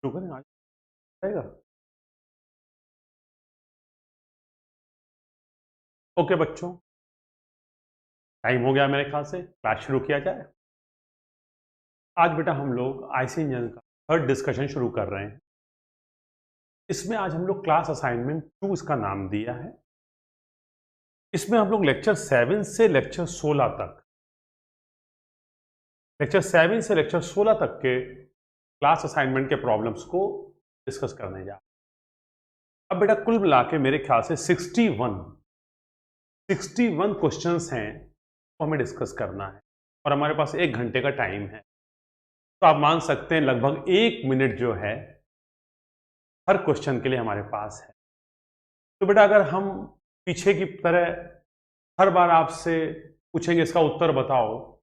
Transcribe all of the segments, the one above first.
शुक्र है आज जाएगा। ओके बच्चों, टाइम हो गया मेरे ख्याल से क्लास शुरू किया जाए। आज बेटा हम लोग आईसी इंजन का थर्ड डिस्कशन शुरू कर रहे हैं। इसमें आज हम लोग क्लास असाइनमेंट 2 इसका नाम दिया है। इसमें हम लोग लेक्चर 7 से लेक्चर 16 तक के क्लास असाइनमेंट के प्रॉब्लम्स को डिस्कस करने जा रहे हैं। अब बेटा कुल मिला के मेरे ख्याल से 61 क्वेश्चंस हैं तो हमें डिस्कस करना है और हमारे पास 1 घंटे का टाइम है। तो आप मान सकते हैं लगभग 1 मिनट जो है हर क्वेश्चन के लिए हमारे पास है। तो बेटा अगर हम पीछे की तरह हर बार आपसे पूछेंगे इसका उत्तर बताओ,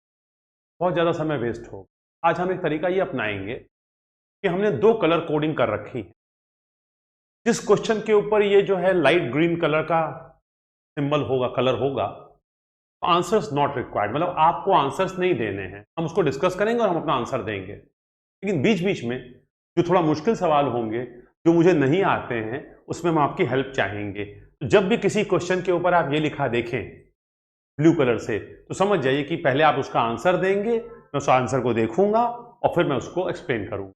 बहुत ज़्यादा समय वेस्ट होगा। आज हम एक तरीका ये अपनाएंगे कि हमने 2 कलर कोडिंग कर रखी है। जिस क्वेश्चन के ऊपर ये जो है लाइट ग्रीन कलर का सिंबल होगा, कलर होगा, आंसर्स नॉट रिक्वायर्ड, मतलब आपको आंसर्स नहीं देने हैं। हम उसको डिस्कस करेंगे और हम अपना आंसर देंगे। लेकिन बीच बीच में जो थोड़ा मुश्किल सवाल होंगे, जो मुझे नहीं आते हैं, उसमें हम आपकी हेल्प चाहेंगे। तो जब भी किसी क्वेश्चन के ऊपर आप ये लिखा देखें ब्लू कलर से, तो समझ जाइए कि पहले आप उसका आंसर देंगे, मैं उस आंसर को देखूंगा और फिर मैं उसको एक्सप्लेन करूंगा।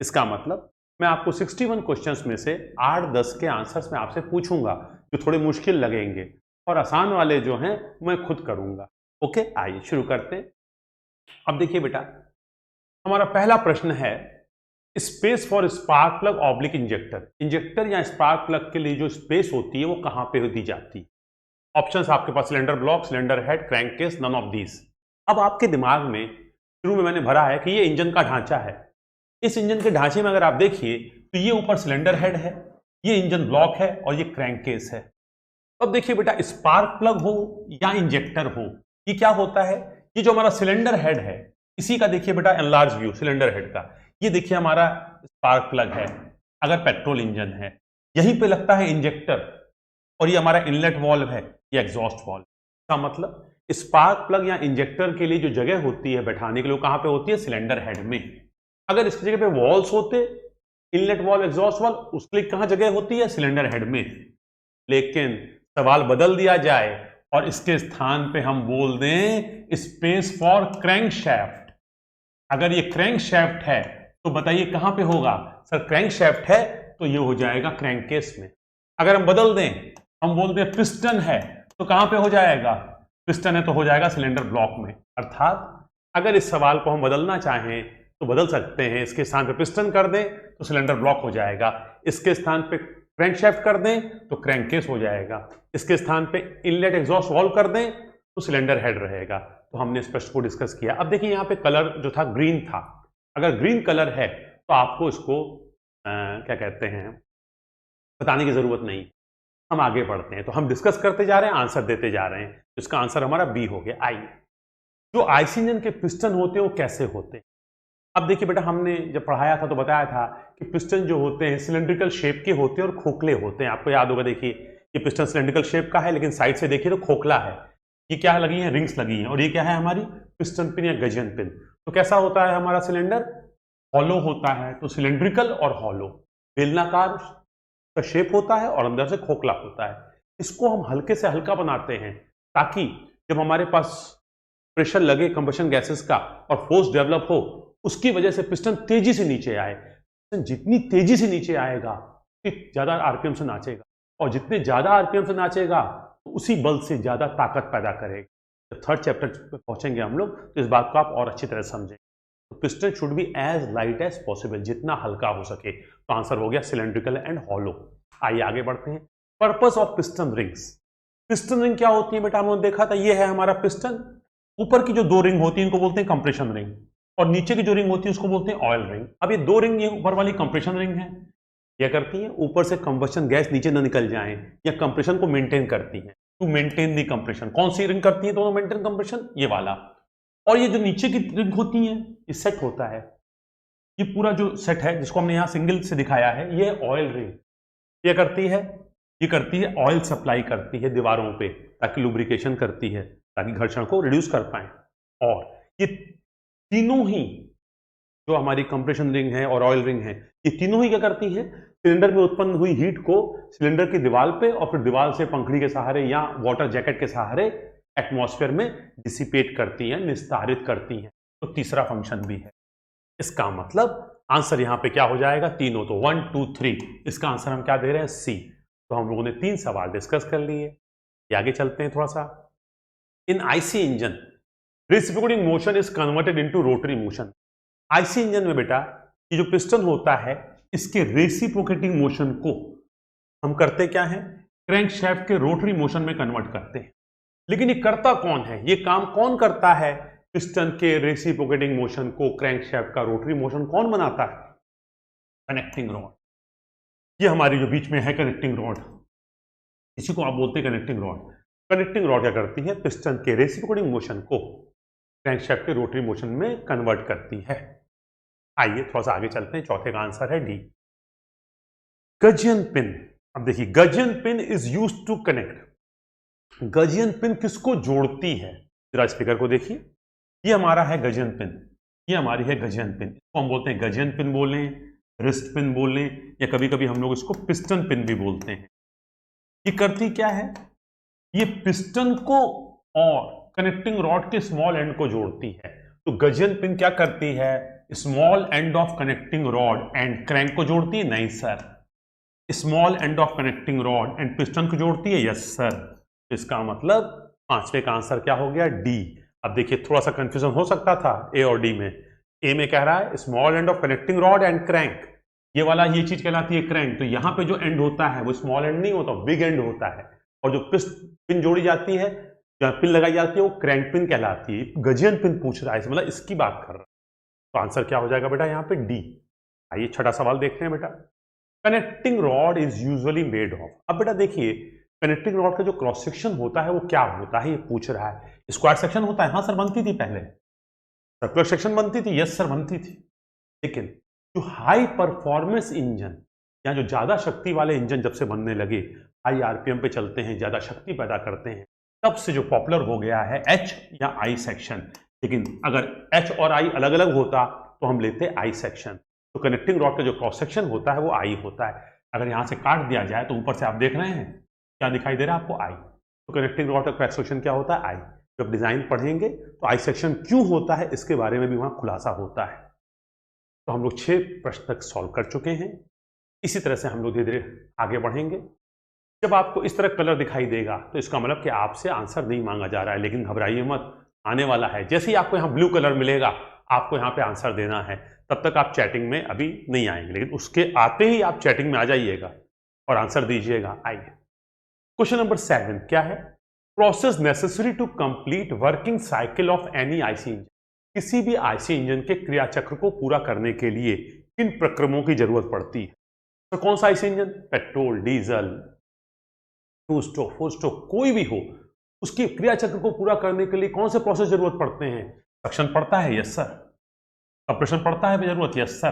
इसका मतलब मैं आपको 61 क्वेश्चंस में से 8-10 के आंसर्स मैं आपसे पूछूंगा जो थोड़े मुश्किल लगेंगे, और आसान वाले जो हैं मैं खुद करूंगा। ओके, आइए शुरू करते हैं। अब देखिए बेटा, हमारा पहला प्रश्न है space for spark plug oblique injector. Injector या स्पार्क प्लग के लिए जो स्पेस होती है वो कहां पे दी जाती है? ऑप्शंस आपके पास cylinder block, cylinder head, crank case, none of these. अब आपके दिमाग में शुरू में मैंने भरा है कि ये इंजन का ढांचा है। इस इंजन के ढांचे में अगर आप देखिए तो ये ऊपर सिलेंडर हेड है, ये इंजन ब्लॉक है और ये क्रैंक केस है। अब देखिए बेटा, स्पार्क प्लग हो या इंजेक्टर हो, ये क्या होता है? ये जो हमारा सिलेंडर हेड है, इसी का देखिए बेटा एनलार्ज व्यू सिलेंडर हेड का, ये देखिए हमारा स्पार्क प्लग है अगर पेट्रोल इंजन है। यहीं पे लगता है इंजेक्टर और ये हमारा इनलेट वाल्व है, ये एग्जॉस्ट वाल्व। इसका मतलब स्पार्क प्लग या इंजेक्टर के लिए जो जगह होती है बैठाने के लिए, कहां पे होती है? सिलेंडर हेड में। अगर इसकी जगह पे वॉल्स होते, इनलेट वाल्व, एग्जॉस्ट वाल्व, उसके लिए कहां जगह होती है? सिलेंडर हेड में। लेकिन सवाल बदल दिया जाए और इसके स्थान पे हम बोल दें स्पेस फॉर क्रैंकशैफ्ट। अगर ये क्रैंकशैफ्ट है तो बताइए कहां पे होगा? सर क्रैंकशैफ्ट है तो ये हो जाएगा क्रैंक केस में। अगर हम बदल दें, हम बोल दें पिस्टन है, तो कहां पे हो जाएगा? पिस्टन है तो हो जाएगा सिलेंडर ब्लॉक में। अर्थात अगर इस सवाल को हम बदलना चाहें तो बदल सकते हैं। इसके स्थान पे पिस्टन कर दें तो सिलेंडर ब्लॉक हो जाएगा, इसके स्थान पे क्रैंकशैफ्ट कर दें तो क्रैंक केस हो जाएगा, इसके स्थान पे इनलेट एग्जॉस्ट वाल्व कर दें तो सिलेंडर हेड रहेगा। तो हमने इस प्रश्न को डिस्कस किया। अब देखिए यहाँ पे कलर जो था ग्रीन था। अगर ग्रीन कलर है तो आपको इसको क्या कहते हैं बताने की जरूरत नहीं। हम आगे बढ़ते हैं, तो हम डिस्कस करते जा रहे हैं, आंसर देते जा रहे हैं। इसका आंसर हमारा बी हो गया। आइए, जो आईसी इंजन के पिस्टन होते हैं वो कैसे होते हैं? अब देखिए बेटा, हमने जब पढ़ाया था तो बताया था कि पिस्टन जो होते हैं सिलेंड्रिकल शेप के होते हैं और खोखले होते हैं। आपको याद होगा, देखिए ये पिस्टन सिलेंड्रिकल शेप का है लेकिन साइड से देखिए तो खोखला है। ये क्या लगी है? रिंग्स लगी हैं। और ये क्या है? हमारी पिस्टन पिन या गजन पिन। तो कैसा होता है हमारा सिलेंडर? हॉलो होता है। तो सिलेंड्रिकल और हॉलो, बेलनाकार का शेप होता है और अंदर से खोखला होता है। इसको हम हल्के से हल्का बनाते हैं ताकि जब हमारे पास प्रेशर लगे कंबशन गैसेस का और फोर्स डेवलप हो, उसकी वजह से पिस्टन तेजी से नीचे आए। पिस्टन जितनी तेजी से नीचे आएगा उतनी ज्यादा आरपीएम से नाचेगा, और जितने ज्यादा आरपीएम से नाचेगा तो उसी बल से ज्यादा ताकत पैदा करेगा। जब थर्ड चैप्टर पे पहुंचेंगे हम लोग तो इस बात को आप और अच्छी तरह समझेंगे। तो piston should be as light as possible, जितना हल्का हो सके। तो आंसर हो गया सिलेंड्रिकल एंड हॉलो। आइए आगे बढ़ते हैं। Purpose of piston rings. Piston ring क्या होती है बेटा? हमने देखा था, ये है हमारा पिस्टन। ऊपर की जो 2 रिंग होती है इनको बोलते हैं कंप्रेशन रिंग, और नीचे की जो रिंग होती है उसको बोलते हैं ऑयल रिंग। अब ये 2 रिंग, ये ऊपर वाली कंप्रेशन रिंग है, क्या करती है? ऊपर से कंबशन गैस नीचे ना निकल जाए, या कंप्रेशन को मेंटेन करती है। To maintain the compression. कौन सी रिंग करती है दोनों मेंटेन कंप्रेशन? ये वाला। और ये जो नीचे की रिंग होती है, ये सेट होता है। ये पूरा जो सेट है जिसको हमने यहां सिंगल से दिखाया है, ये ऑयल रिंग। ये करती है, ये करती है ऑयल सप्लाई करती है दीवारों पे, ताकि लुब्रिकेशन करती है, ताकि घर्षण को रिड्यूस कर पाए। और ये तीनों ही जो हमारी कंप्रेशन रिंग है और ऑयल रिंग है, ये तीनों ही क्या करती हैं, सिलेंडर में उत्पन्न हुई हीट को सिलेंडर की दीवार पे और फिर दीवार से पंखड़ी के सहारे या वाटर जैकेट के सहारे एटमॉस्फेयर में डिसिपेट करती हैं, निस्तारित करती हैं। तो तीसरा फंक्शन भी है। इसका मतलब आंसर यहां पे क्या हो जाएगा, तीनों। तो 1 2 3, इसका आंसर हम क्या दे रहे हैं, सी। तो हम लोगों ने 3 सवाल डिस्कस कर लिए। आगे चलते हैं थोड़ा सा। In IC engine reciprocating motion is converted into rotary motion. IC engine में बेटा ये जो पिस्टन होता है, इसके रेसिप्रोकेटिंग मोशन को हम करते क्या है, क्रैंकशैफ्ट के रोटरी मोशन में कन्वर्ट करते हैं। लेकिन ये करता कौन है, ये काम कौन करता है, पिस्टन के रेसिप्रोकेटिंग मोशन को क्रैंकशैफ्ट का रोटरी मोशन कौन बनाता है, कनेक्टिंग रॉड। ये हमारी जो बीच में है कनेक्टिंग रॉड, इसी को आप बोलते हैं कनेक्टिंग रॉड। कनेक्टिंग रॉड क्या करती है, पिस्टन के रेसिप्रोकेटिंग मोशन को क्रैंकशैफ्ट के रोटरी मोशन में कन्वर्ट करती है। आइए थोड़ा सा आगे चलते हैं। चौथे का आंसर है डी, गजियन पिन। अब देखिए, gudgeon pin is used to connect. Gudgeon pin किसको जोड़ती है, जरा स्पीकर को देखिए। ये हमारा है गजियन पिन, ये हमारी है गजियन पिन। इसको हम बोलते हैं गजियन पिन बोलें, रिस्ट पिन बोलें, या कभी कभी हम लोग इसको पिस्टन पिन भी बोलते हैं। ये करती क्या है, ये पिस्टन को और कनेक्टिंग रॉड के स्मॉल एंड को जोड़ती है। तो गजियन पिन क्या करती है, small end of connecting rod and crank को जोड़ती है, नहीं sir. Small end of connecting rod and piston को जोड़ती है, यस सर। इसका मतलब पांचवे का आंसर क्या हो गया, डी। अब देखिए थोड़ा सा कंफ्यूजन हो सकता था ए और डी में। ए में कह रहा है small end of connecting rod and crank, ये वाला ये चीज कहलाती है क्रैंक। तो यहां पे जो एंड होता है वो स्मॉल एंड नहीं होता, बिग एंड होता है। और जो पिन जोड़ी जाती है, जहां पिन लगाई जाती है, वो क्रैंक पिन कहलाती है। गजियन पिन पूछ रहा है, मतलब इसकी बात कर रहा है। तो आंसर क्या हो जाएगा बेटा यहाँ पे, डी। आइए छठा सवाल देखते हैं बेटा। Connecting rod is usually made of. अब बेटा देखिए, कनेक्टिंग रॉड का जो क्रॉस सेक्शन होता है वो क्या होता है, ये पूछ रहा है। स्क्वायर सेक्शन होता है, हाँ सर बनती थी पहले। सर्कुलर सेक्शन बनती थी, यस सर बनती थी। लेकिन जो हाई परफॉर्मेंस इंजन या जो ज्यादा शक्ति वाले इंजन जब से बनने लगे, हाई आरपीएम पे चलते हैं, ज्यादा शक्ति पैदा करते हैं, तब से जो पॉपुलर हो गया है एच या आई सेक्शन। लेकिन अगर एच और आई अलग अलग होता तो हम लेते आई सेक्शन। तो कनेक्टिंग रॉड का जो क्रॉस सेक्शन होता है वो आई होता है। अगर यहां से काट दिया जाए तो ऊपर से आप देख रहे हैं क्या दिखाई दे रहा है आपको, आई। तो कनेक्टिंग रॉड का क्रॉस सेक्शन क्या होता है, आई। जब डिजाइन पढ़ेंगे तो आई सेक्शन क्यों होता है इसके बारे में भी वहां खुलासा होता है। तो हम लोग 6 प्रश्न तक सॉल्व कर चुके हैं। इसी तरह से हम लोग धीरे धीरे आगे बढ़ेंगे। जब आपको इस तरह कलर दिखाई देगा तो इसका मतलब कि आपसे आंसर नहीं मांगा जा रहा है, लेकिन घबराइए मत, आने वाला है। जैसे ही आपको यहाँ ब्लू कलर मिलेगा आपको यहाँ पे आंसर देना है। तब तक आप चैटिंग में अभी नहीं आएंगे, लेकिन उसके आते ही आप चैटिंग में आ जाइएगा और आंसर दीजिएगा। आइए क्वेश्चन नंबर 7 क्या है, process necessary to complete working cycle of any IC engine. किसी भी आईसी इंजन के क्रिया चक्र को पूरा करने के लिए किन प्रक्रमों की जरूरत पड़ती है। तो कौन सा IC engine, petrol, diesel, 2 stroke, 4 stroke, कोई भी हो, उसकी क्रिया चक्र को पूरा करने के लिए कौन से प्रोसेस जरूरत पड़ते हैं। सक्शन पड़ता है, यस सर। कंप्रेशन पड़ता है जरूरत, यस सर।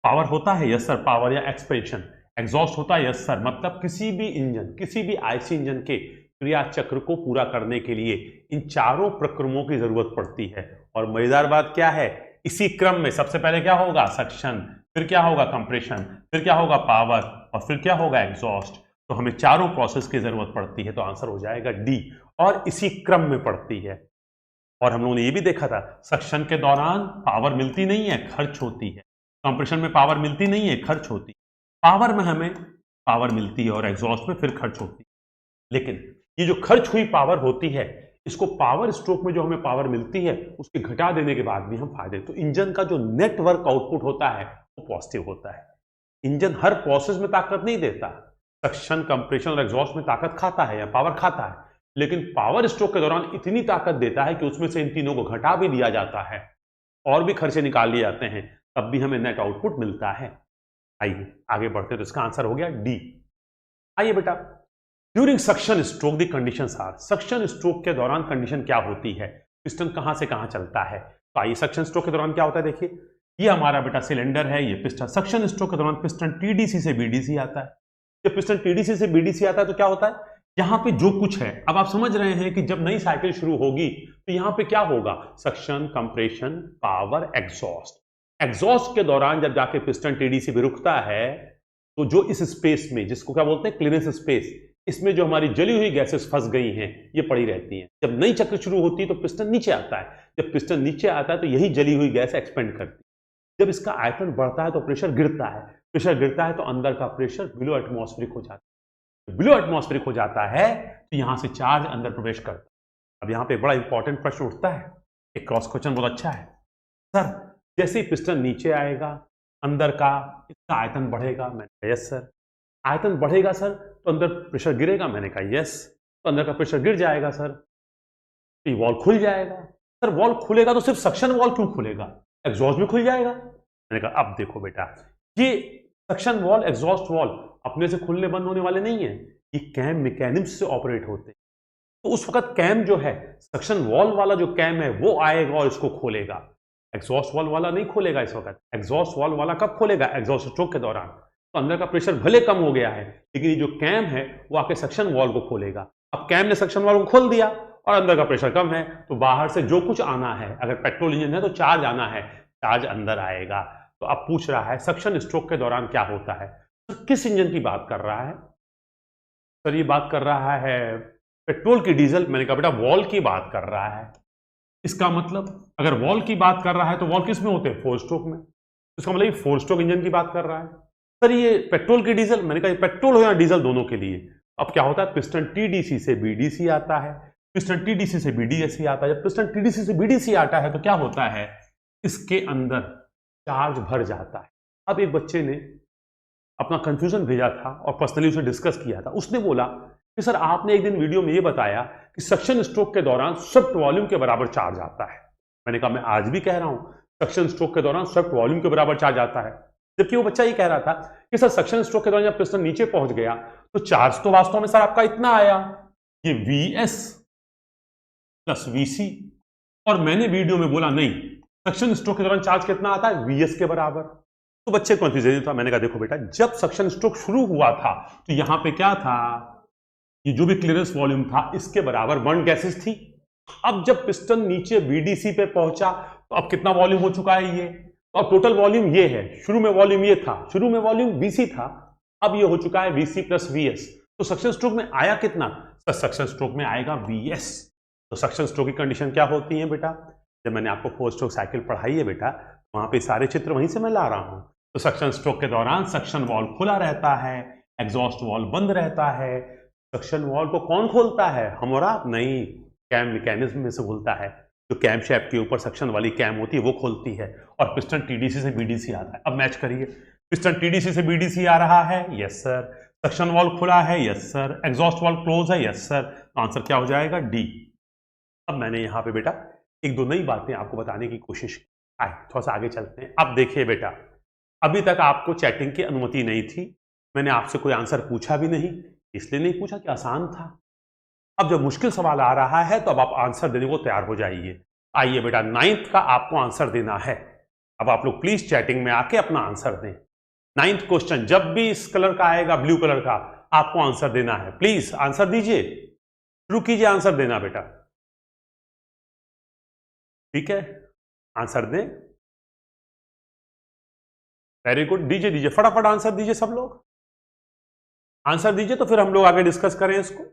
पावर होता है, यस सर, पावर या एक्सपेंशन। एग्जॉस्ट होता है, यस सर। मतलब किसी भी इंजन, किसी भी आईसी इंजन के क्रिया चक्र को पूरा करने के लिए इन चारों प्रक्रमों की जरूरत पड़ती है। और मजेदार बात क्या है, इसी क्रम में सबसे पहले क्या होगा, सक्शन, फिर क्या होगा, कंप्रेशन, फिर क्या होगा, पावर, और फिर क्या होगा, एग्जॉस्ट। तो हमें चारों प्रोसेस की जरूरत पड़ती है। तो आंसर हो जाएगा डी, और इसी क्रम में पड़ती है। और हम लोगों ने ये भी देखा था, सक्शन के दौरान पावर मिलती नहीं है, खर्च होती है। कंप्रेशन में पावर मिलती नहीं है, खर्च होती है। पावर में हमें पावर मिलती है और एग्जॉस्ट में फिर खर्च होती है। लेकिन ये जो खर्च हुई पावर होती है, इसको पावर स्ट्रोक में जो हमें पावर मिलती है उसके घटा देने के बाद भी हम फायदे, तो इंजन का जो नेटवर्क आउटपुट होता है वो पॉजिटिव होता है। इंजन हर प्रोसेस में ताकत नहीं देता, सक्शन, कंप्रेशन और एग्जॉस्ट में ताकत खाता है या पावर खाता है, लेकिन पावर स्ट्रोक के दौरान इतनी ताकत देता है कि उसमें से इन तीनों को घटा भी दिया जाता है और भी खर्चे निकाल लिए जाते हैं, तब भी हमें नेट आउटपुट मिलता है। आइए आगे बढ़ते, तो इसका आंसर हो गया डी। आइए बेटा, during suction stroke the conditions are. Suction stroke के दौरान कंडीशन क्या होती है, पिस्टन कहां से कहां चलता है। तो आइए, सक्शन स्ट्रोक के दौरान क्या होता है, देखिए ये हमारा बेटा सिलेंडर है, ये पिस्टन। सक्शन स्ट्रोक के दौरान पिस्टन टीडीसी से बीडीसी आता है। जब पिस्टन टीडीसी से बीडीसी आता है तो क्या होता है, यहां पे जो कुछ है, अब आप समझ रहे हैं कि जब नई साइकिल शुरू होगी तो यहां पे क्या होगा, suction, compression, power, exhaust. Exhaust के दौरान जब जाके पिस्टन टीडीसी पे रुकता है तो जो इस स्पेस में, जिसको क्या बोलते हैं क्लीयरेंस स्पेस, इसमें जो हमारी जली हुई गैसेस फंस गई हैं ये पड़ी रहती हैं। जब नई चक्र शुरू होती है तो पिस्टन नीचे आता है, जब पिस्टन नीचे आता है तो यही जली हुई गैस एक्सपेंड करती है। जब इसका आयतन बढ़ता है तो प्रेशर गिरता है, प्रेशर गिरता है तो अंदर का प्रेशर बिलो एटमॉस्फेरिक हो जाता है। बिलो एटमॉस्फेरिक हो जाता है तो यहां से चार्ज अंदर प्रवेश करता है। अब यहां पे बड़ा इंपॉर्टेंट प्रश्न उठता है, एक क्रॉस क्वेश्चन बहुत अच्छा है। सर जैसे ही पिस्टन नीचे आएगा अंदर का इसका आयतन बढ़ेगा, मैंने कहा यस सर। आयतन बढ़ेगा सर तो अंदर प्रेशर गिरेगा, मैंने कहा यस। तो अंदर का प्रेशर गिर जाएगा सर तो ये वॉल खुल जाएगा। सर वॉल खुलेगा तो सिर्फ सक्शन वॉल क्यों खुलेगा, एग्जॉस्ट भी खुल जाएगा। मैंने कहा अब देखो बेटा, ये सक्शन वॉल एग्जॉस्ट वॉल अपने से खुलने बंद होने वाले नहीं है, ये कैम मैकेनिज्म से ऑपरेट होते हैं। तो उस वक्त कैम जो है, सक्शन वॉल वाला जो कैम है वो आएगा और इसको खोलेगा, एग्जॉस्ट वॉल वाला नहीं खोलेगा। इस वक्त एग्जॉस्ट वॉल वाला कब खोलेगा, एग्जॉस्ट स्ट्रोक के दौरान। तो अंदर का प्रेशर भले कम हो गया है लेकिन ये जो कैम है वो आके सक्शन वॉल को खोलेगा। अब कैम ने सक्शन वॉल को खोल दिया और अंदर का प्रेशर कम है तो बाहर से जो कुछ आना है, अगर पेट्रोल इंजन है तो चार्ज आना है, चार्ज अंदर आएगा। तो अब पूछ रहा है सक्शन स्ट्रोक के दौरान क्या होता है। तो किस इंजन की बात कर रहा है सर, ये बात कर रहा है पेट्रोल की, डीजल। मैंने कहा बेटा वॉल की बात कर रहा है। इसका मतलब अगर वॉल की बात कर रहा है तो वॉल किस में होते हैं, 4 स्ट्रोक में। इसका मतलब ये 4 स्ट्रोक इंजन की बात कर रहा है। सर ये पेट्रोल की, डीजल। मैंने कहा पेट्रोल हो या डीजल दोनों के लिए। अब क्या होता है, पिस्टन टीडीसी से बीडीसी आता है, पिस्टन टीडीसी से बीडीएसी आता है। जब पिस्टन टीडीसी से बीडीसी आता है तो क्या होता है, इसके अंदर चार्ज भर जाता है। अब एक बच्चे ने अपना कंफ्यूजन भेजा था और पर्सनली उसे डिस्कस किया था। उसने बोला कि सर आपने एक दिन वीडियो में ये बताया कि सक्शन स्ट्रोक के दौरान स्वेप्ट वॉल्यूम के बराबर चार्ज आता है। मैंने कहा मैं आज भी कह रहा हूं सक्शन स्ट्रोक के दौरान स्वेप्ट वॉल्यूम के बराबर चार्ज आता है। जबकि वो बच्चा ये कह रहा था कि सर सक्शन स्ट्रोक के दौरान जब पिस्टन नीचे पहुंच गया तो चार्ज तो वास्तव में सर आपका इतना आया, ये Vs प्लस Vc। और मैंने वीडियो में बोला नहीं, सक्शन स्ट्रोक के दौरान चार्ज कितना आता है, Vs के बराबर। तो बच्चे को कंफ्यूजन था। मैंने कहा देखो बेटा, जब सक्शन स्ट्रोक शुरू हुआ था तो यहां पे क्या था, ये जो भी क्लियरेंस वॉल्यूम था इसके बराबर बर्न गैसेस थी। अब जब पिस्टन नीचे बीडीसी पे पहुंचा तो अब कितना वॉल्यूम हो चुका है ये, तो अब टोटल वॉल्यूम ये है। शुरू में वॉल्यूम ये था, शुरू में वॉल्यूम Vc था, अब ये हो चुका है Vc प्लस Vs। तो सक्शन स्ट्रोक में आया कितना, सक्शन स्ट्रोक में आएगा Vs। तो सक्शन स्ट्रोक की कंडीशन क्या होती है बेटा, जब मैंने आपको 4 स्ट्रोक साइकिल पढ़ाई है बेटा, वहां पे सारे चित्र वहीं से मैं ला रहा हूं। तो सक्शन स्ट्रोक के दौरान सक्शन वॉल खुला रहता है, एग्जॉस्ट वॉल बंद रहता है। सक्शन वॉल को कौन खोलता है, हम और आप नहीं, कैम मैकेनिज्म में से खुलता है। जो कैम शेप के ऊपर सक्शन वाली कैम होती है वो खोलती है और पिस्टन टीडीसी से बीडीसी आता है। अब मैच करिए, पिस्टन टीडीसी से बीडीसी आ रहा है, यस सर। सक्शन वॉल खुला है, yes sir. Exhaust valve close है, यस सर। आंसर क्या हो जाएगा, डी। अब मैंने यहां पे बेटा एक दो नई बातें आपको बताने की कोशिश की। आए थोड़ा सा आगे चलते हैं। अब देखिए बेटा, अभी तक आपको चैटिंग की अनुमति नहीं थी, मैंने आपसे कोई आंसर पूछा भी नहीं, इसलिए नहीं पूछा कि आसान था। अब जब मुश्किल सवाल आ रहा है तो अब आप आंसर देने को तैयार हो जाइए। आइए बेटा, 9th का आपको आंसर देना है। अब आप लोग प्लीज चैटिंग में आके अपना आंसर दें। 9th क्वेश्चन जब भी इस कलर का आएगा, ब्लू कलर का, आपको आंसर देना है। प्लीज आंसर दीजिए, शुरू कीजिए आंसर देना बेटा। ठीक है, आंसर दें। वेरी गुड, दीजिए दीजिए, फटाफट आंसर दीजिए, सब लोग आंसर दीजिए तो फिर हम लोग आगे डिस्कस करें इसको।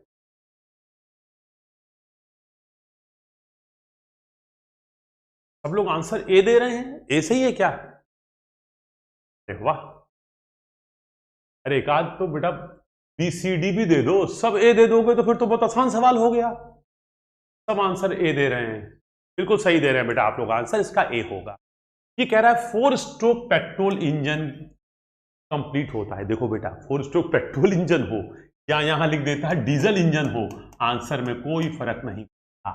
सब लोग आंसर ए दे रहे हैं, ए सही है क्या, वाह। अरे एक आध तो बेटा बी सी डी भी दे दो, सब ए दे दोगे तो फिर तो बहुत आसान सवाल हो गया। सब आंसर ए दे रहे हैं, बिल्कुल सही दे रहे हैं बेटा आप लोग आंसर, इसका ए होगा। ये कह रहा है 4 स्ट्रोक पेट्रोल इंजन कंप्लीट होता है। देखो बेटा, 4 स्ट्रोक पेट्रोल इंजन हो या यहां लिख देता है डीजल इंजन हो, आंसर में कोई फर्क नहीं पड़ता।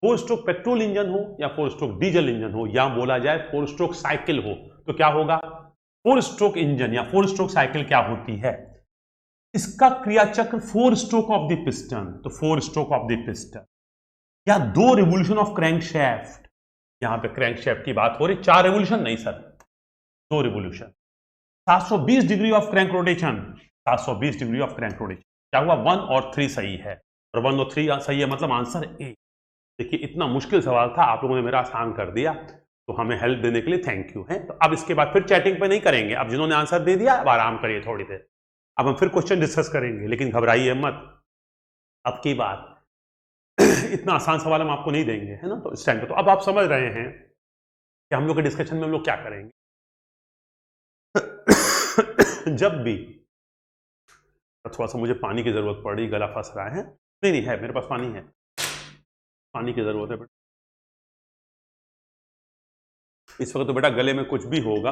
4 स्ट्रोक पेट्रोल इंजन हो या 4 स्ट्रोक डीजल इंजन हो या बोला जाए 4 स्ट्रोक साइकिल हो, तो क्या होगा, 4 स्ट्रोक इंजन या 4 स्ट्रोक साइकिल क्या होती है, इसका क्रिया चक्र 4 स्ट्रोक ऑफ द पिस्टन, तो 4 स्ट्रोक ऑफ द पिस्टन या 2 रिवोल्यूशन ऑफ क्रैंकशैफ्ट। यहां पे क्रैंकशैफ्ट की बात हो रही, 4 रिवोल्यूशन नहीं sir, 2 revolution. 720 degree of crank rotation, 720 degree of crank rotation. क्या हुआ, 1 और 3 सही है, और 1 और 3 सही है, मतलब आंसर ए। देखिए इतना मुश्किल सवाल था, आप लोगों ने मेरा आसान कर दिया। तो हमें हेल्प देने के लिए थैंक यू है। तो अब इसके बाद फिर चैटिंग पे नहीं करेंगे, अब जिन्होंने आंसर दे दिया अब आराम करिए थोड़ी देर, अब हम फिर क्वेश्चन डिस्कस करेंगे, लेकिन घबराइए मत। अब की बात इतना आसान सवाल हम आपको नहीं देंगे, है ना। तो इस टाइम पे तो अब आप समझ रहे हैं कि हम लोग के डिस्कशन में हम लोग क्या करेंगे। जब भी थोड़ा सा मुझे पानी की जरूरत पड़ रही, गला फंस रहा है। नहीं नहीं है, मेरे पास पानी है, पानी की जरूरत है बेटा। इस वक्त तो बेटा गले में कुछ भी होगा,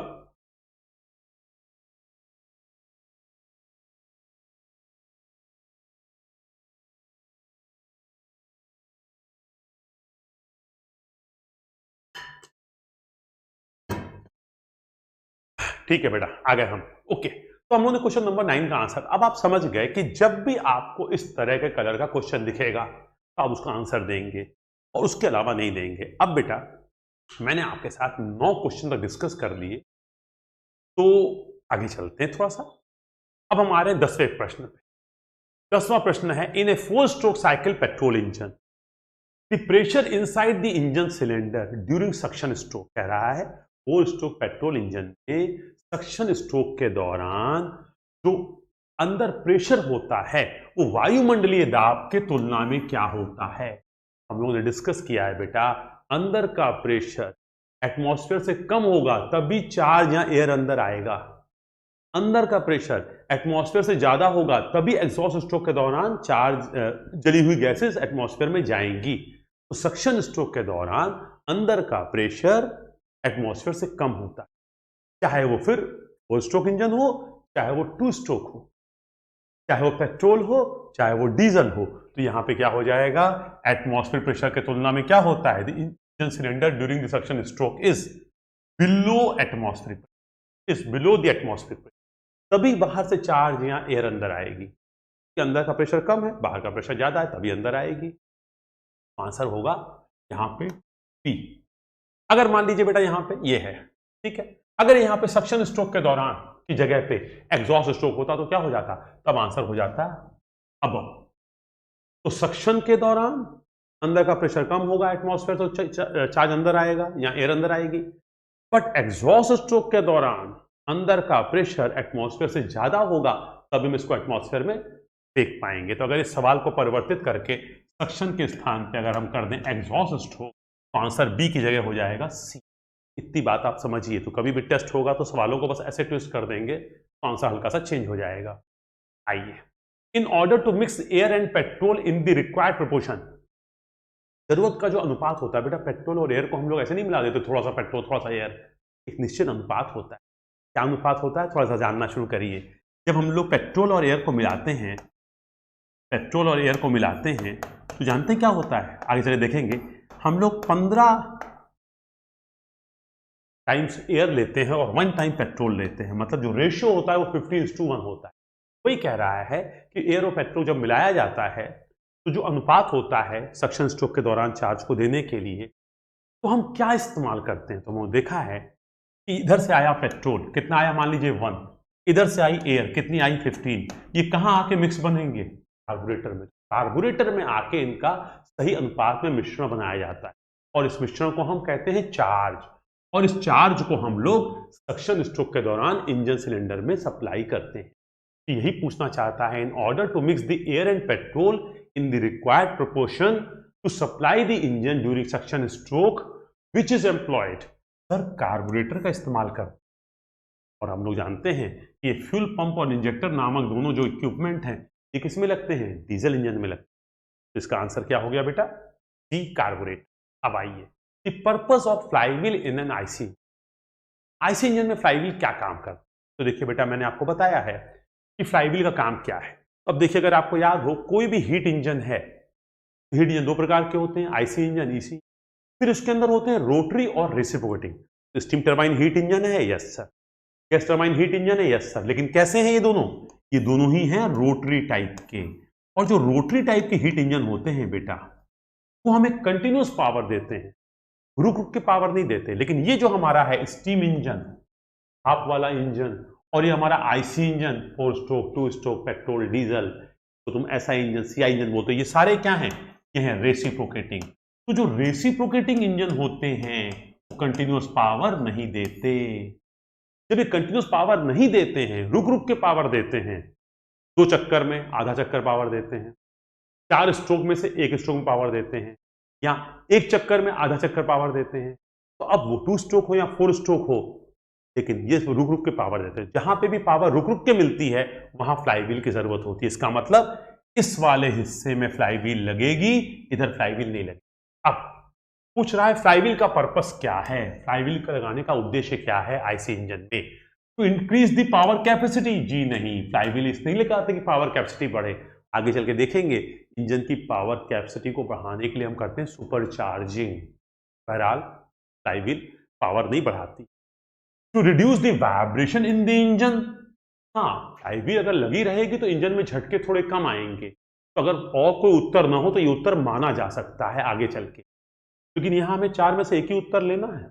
ठीक है बेटा, आ गए हम। ओके, तो हम लोगों ने क्वेश्चन नंबर 9 का आंसर, अब आप समझ गए कि जब भी आपको इस तरह के कलर का क्वेश्चन दिखेगा तो आप उसका आंसर देंगे और उसके अलावा नहीं देंगे। अब बेटा मैंने आपके साथ 9 क्वेश्चन तक डिस्कस कर लिए, तो आगे चलते हैं थोड़ा सा। अब हमारे 10वें प्रश्न पे। 10वां प्रश्न है, इन a 4 stroke cycle petrol engine the pressure inside the engine cylinder during suction stroke, कह रहा है 4 स्ट्रोक पेट्रोल इंजन में सक्शन स्ट्रोक के दौरान जो अंदर प्रेशर होता है वो वायुमंडलीय दाब के तुलना में क्या होता है। हम लोगों ने डिस्कस किया है बेटा, अंदर का प्रेशर एटमॉस्फेयर से कम होगा तभी चार्ज या एयर अंदर आएगा, अंदर का प्रेशर एटमॉस्फेयर से ज्यादा होगा तभी एग्जॉस्ट स्ट्रोक के दौरान चार्ज जली हुई गैसेस एटमॉस्फेयर में जाएंगी। तो सक्शन स्ट्रोक के दौरान अंदर का प्रेशर एटमॉस्फेयर से कम होता है, चाहे वो फिर 4 स्ट्रोक इंजन हो, चाहे वो 2 स्ट्रोक हो, चाहे वो पेट्रोल हो, चाहे वो डीजल हो। तो यहां पे क्या हो जाएगा, एटमॉस्फेयर प्रेशर के तुलना में क्या होता है, the engine cylinder during the suction stroke is below atmosphere, is below the atmosphere pressure, तभी बाहर से चार्ज या एयर अंदर आएगी। कि अंदर का प्रेशर कम है, बाहर का प्रेशर ज्यादा है, तभी अंदर आएगी। आंसर होगा यहां पे बी। अगर मान लीजिए बेटा यहां पे ये है, ठीक है, अगर यहां पे सक्शन स्ट्रोक के दौरान की जगह पे एग्जॉस्ट स्ट्रोक होता तो क्या हो जाता, तब आंसर हो जाता अब। तो सक्शन के दौरान अंदर का प्रेशर कम होगा एटमॉस्फेयर, तो चार्ज अंदर आएगा या एयर अंदर आएगी। बट एग्जॉस्ट स्ट्रोक के दौरान अंदर का प्रेशर एटमॉस्फेयर से ज्यादा होगा, तभी हम इसको एटमॉस्फेयर में देख पाएंगे। तो अगर इस सवाल को परिवर्तित करके सक्शन के स्थान पे अगर हम कर दें एग्जॉस्ट स्ट्रोक, तो आंसर बी की जगह हो जाएगा सी। इतनी बात आप समझिए। तो कभी भी टेस्ट होगा तो सवालों को बस ऐसे ट्विस्ट कर देंगे तो आंसर हल्का सा चेंज हो जाएगा। आइए, in order to mix air and petrol in the required proportion, जरूरत का जो अनुपात होता है बेटा, पेट्रोल और एयर को हम लोग ऐसे नहीं मिला देते, थोड़ा सा पेट्रोल थोड़ा सा एयर, एक निश्चित अनुपात होता है। क्या अनुपात होता है, थोड़ा सा जानना शुरू करिए। जब हम लोग पेट्रोल और एयर को मिलाते हैं, पेट्रोल और एयर को मिलाते हैं तो जानते हैं क्या होता है, आगे चले देखेंगे। हम लोग 15 टाइम्स एयर लेते हैं और 1 टाइम पेट्रोल लेते हैं, मतलब जो रेशियो होता है वो 15:1 होता है। वही कह रहा है कि एयर और पेट्रोल जब मिलाया जाता है तो जो अनुपात होता है सक्शन स्ट्रोक के दौरान चार्ज को देने के लिए, तो हम क्या इस्तेमाल करते हैं। तो हमने देखा है कि इधर से आया पेट्रोल, कितना आया, मान लीजिए 1, इधर से आई एयर, कितनी आई 15, ये कहाँ आके मिक्स बनेंगे, कार्बोरेटर में। कार्बोरेटर में आके इनका सही अनुपात में मिश्रण बनाया जाता है और इस मिश्रण को हम कहते हैं चार्ज, और इस चार्ज को हम लोग सक्शन स्ट्रोक के दौरान इंजन सिलेंडर में सप्लाई करते हैं। तो यही पूछना चाहता है, in order to mix the air and petrol in the required proportion to supply the engine during suction stroke which is employed, sir carburettor का इस्तेमाल कर। और हम लोग जानते हैं कि ये फ्यूल पंप और इंजेक्टर नामक दोनों जो इक्विपमेंट हैं ये किस में लगते हैं, डीजल इंजन में लगते हैं। तो इसका आंसर क्या हो गया बेटा, डी कार्बोरेटर। अब आइए, the purpose of flywheel in an IC, IC engine में फ्लाईव्हील क्या काम करता है। तो देखिए बेटा मैंने आपको बताया है कि फ्लाईव्हील का काम क्या है। अब देखिए, अगर आपको याद हो, कोई भी हीट इंजन है, हीट इंजन 2 प्रकार के होते हैं, आईसी इंजन, ईसी। फिर उसके अंदर होते हैं रोटरी और reciprocating. Steam turbine heat engine है, yes sir. Gas turbine heat engine है, यस सर। लेकिन कैसे हैं ये दोनों, ये दोनों ही हैं रोटरी टाइप के। और जो रोटरी टाइप के हीट इंजन होते हैं बेटा, वो हमें कंटिन्यूस पावर देते हैं, रुक रुक के पावर नहीं देते। लेकिन ये जो हमारा है स्टीम इंजन, भाप वाला इंजन, और ये हमारा IC engine, 4 stroke, 2 stroke, petrol, diesel, तो तुम ऐसा इंजन, सीआई इंजन बोलते हो, ये सारे क्या हैं, ये हैं रेसिप्रोकेटिंग। तो जो रेसिप्रोकेटिंग इंजन होते हैं कंटिन्यूअस पावर नहीं देते। जब ये कंटिन्यूअस पावर नहीं देते हैं, रुक रुक के पावर देते हैं, 2 चक्कर में आधा चक्कर पावर देते हैं, 4 स्ट्रोक में से 1 स्ट्रोक में पावर देते हैं, या 1 चक्कर में आधा चक्कर पावर देते हैं, तो अब वो 2 स्ट्रोक हो या 4 स्ट्रोक हो, लेकिन ये रुक रुक के पावर देते हैं। जहां पे भी पावर रुक रुक के मिलती है वहां फ्लाईव्हील की जरूरत होती है। इसका मतलब इस वाले हिस्से में फ्लाईव्हील लगेगी, इधर फ्लाईव्हील नहीं लगेगी। अब पूछ रहा है फ्लाईव्हील का पर्पस क्या है, फ्लाईव्हील का लगाने का उद्देश्य क्या है आईसी इंजन में? To increase the power capacity? जी नहीं, फ्लाईव्हील इसलिए लगाते कि पावर कैपेसिटी बढ़े। आगे चल के देखेंगे इंजन की पावर कैपेसिटी को बढ़ाने के लिए हम करते हैं सुपर चार्जिंग। बहरहाल फ्लाईव्हील पावर नहीं बढ़ाती। To reduce the vibration in the engine? हाँ, फ्लाईव्हील अगर लगी रहेगी तो इंजन में झटके थोड़े कम आएंगे, तो अगर और कोई उत्तर ना हो तो ये उत्तर माना जा सकता है आगे चल के, लेकिन यहां हमें 4 में से एक ही उत्तर लेना है।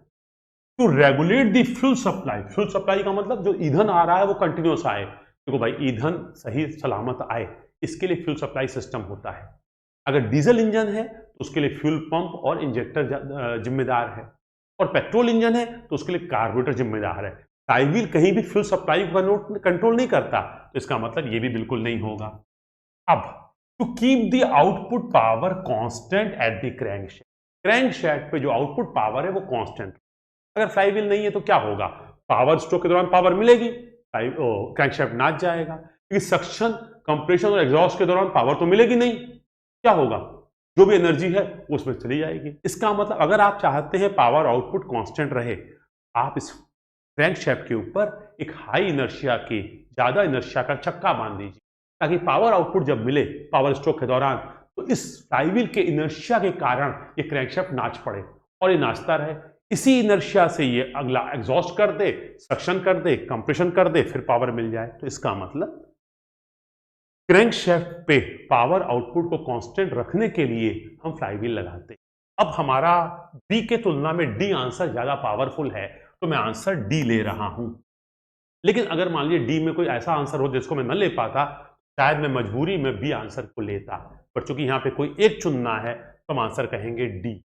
To regulate the fuel supply? Fuel supply का मतलब जो ईंधन आ रहा है वो कंटिन्यूस आए। देखो भाई, ईंधन सही सलामत आए, इसके लिए फ्यूल सप्लाई सिस्टम होता है। अगर डीजल इंजन है तो उसके लिए फ्यूल पंप और इंजेक्टर जिम्मेदार है, और पेट्रोल इंजन है तो उसके लिए कार्बोरेटर जिम्मेदार है। फ्लाईव्हील कहीं भी फ्यूल सप्लाई को कंट्रोल नहीं करता, तो इसका मतलब ये भी बिल्कुल नहीं होगा। अब to keep the output power constant at the crankshaft? Crankshaft पे जो आउटपुट पावर है वो कांस्टेंट। अगर फ्लाईव्हील नहीं है तो क्या होगा? पावर स्ट्रोक के दौरान पावर मिलेगी, क्रैंकशैफ्ट नाच जाएगा, क्योंकि सक्शन, कंप्रेशन और एग्जॉस्ट के दौरान पावर तो मिलेगी नहीं। क्या होगा? जो भी एनर्जी है वो उसमें चली जाएगी। इसका मतलब अगर आप चाहते हैं पावर आउटपुट कांस्टेंट रहे, आप इस क्रैंकशैफ्ट के ऊपर एक हाई इनर्शिया की, ज्यादा इनर्शिया का चक्का बांध दीजिए, ताकि पावर आउटपुट जब मिले पावर स्ट्रोक के दौरान तो इस फ्लाईव्हील के इनर्शिया के कारण ये क्रैंकशैफ्ट नाच पड़े, और ये नाचता रहे। इसी इनर्शिया से ये अगला एग्जॉस्ट कर दे, सक्शन कर दे, कंप्रेशन कर दे, फिर पावर मिल जाए। तो इसका मतलब क्रैंकशैफ्ट पे पावर आउटपुट को कांस्टेंट रखने के लिए हम फ्लाईव्हील लगाते हैं। अब हमारा बी के तुलना में डी आंसर ज्यादा पावरफुल है, तो मैं आंसर डी ले रहा हूं। लेकिन अगर मान लीजिए डी में कोई ऐसा आंसर हो जिसको मैं न ले पाता, शायद मैं मजबूरी में बी आंसर को लेता, पर चूंकि यहां पे कोई एक चुनना है तो हम आंसर कहेंगे डी।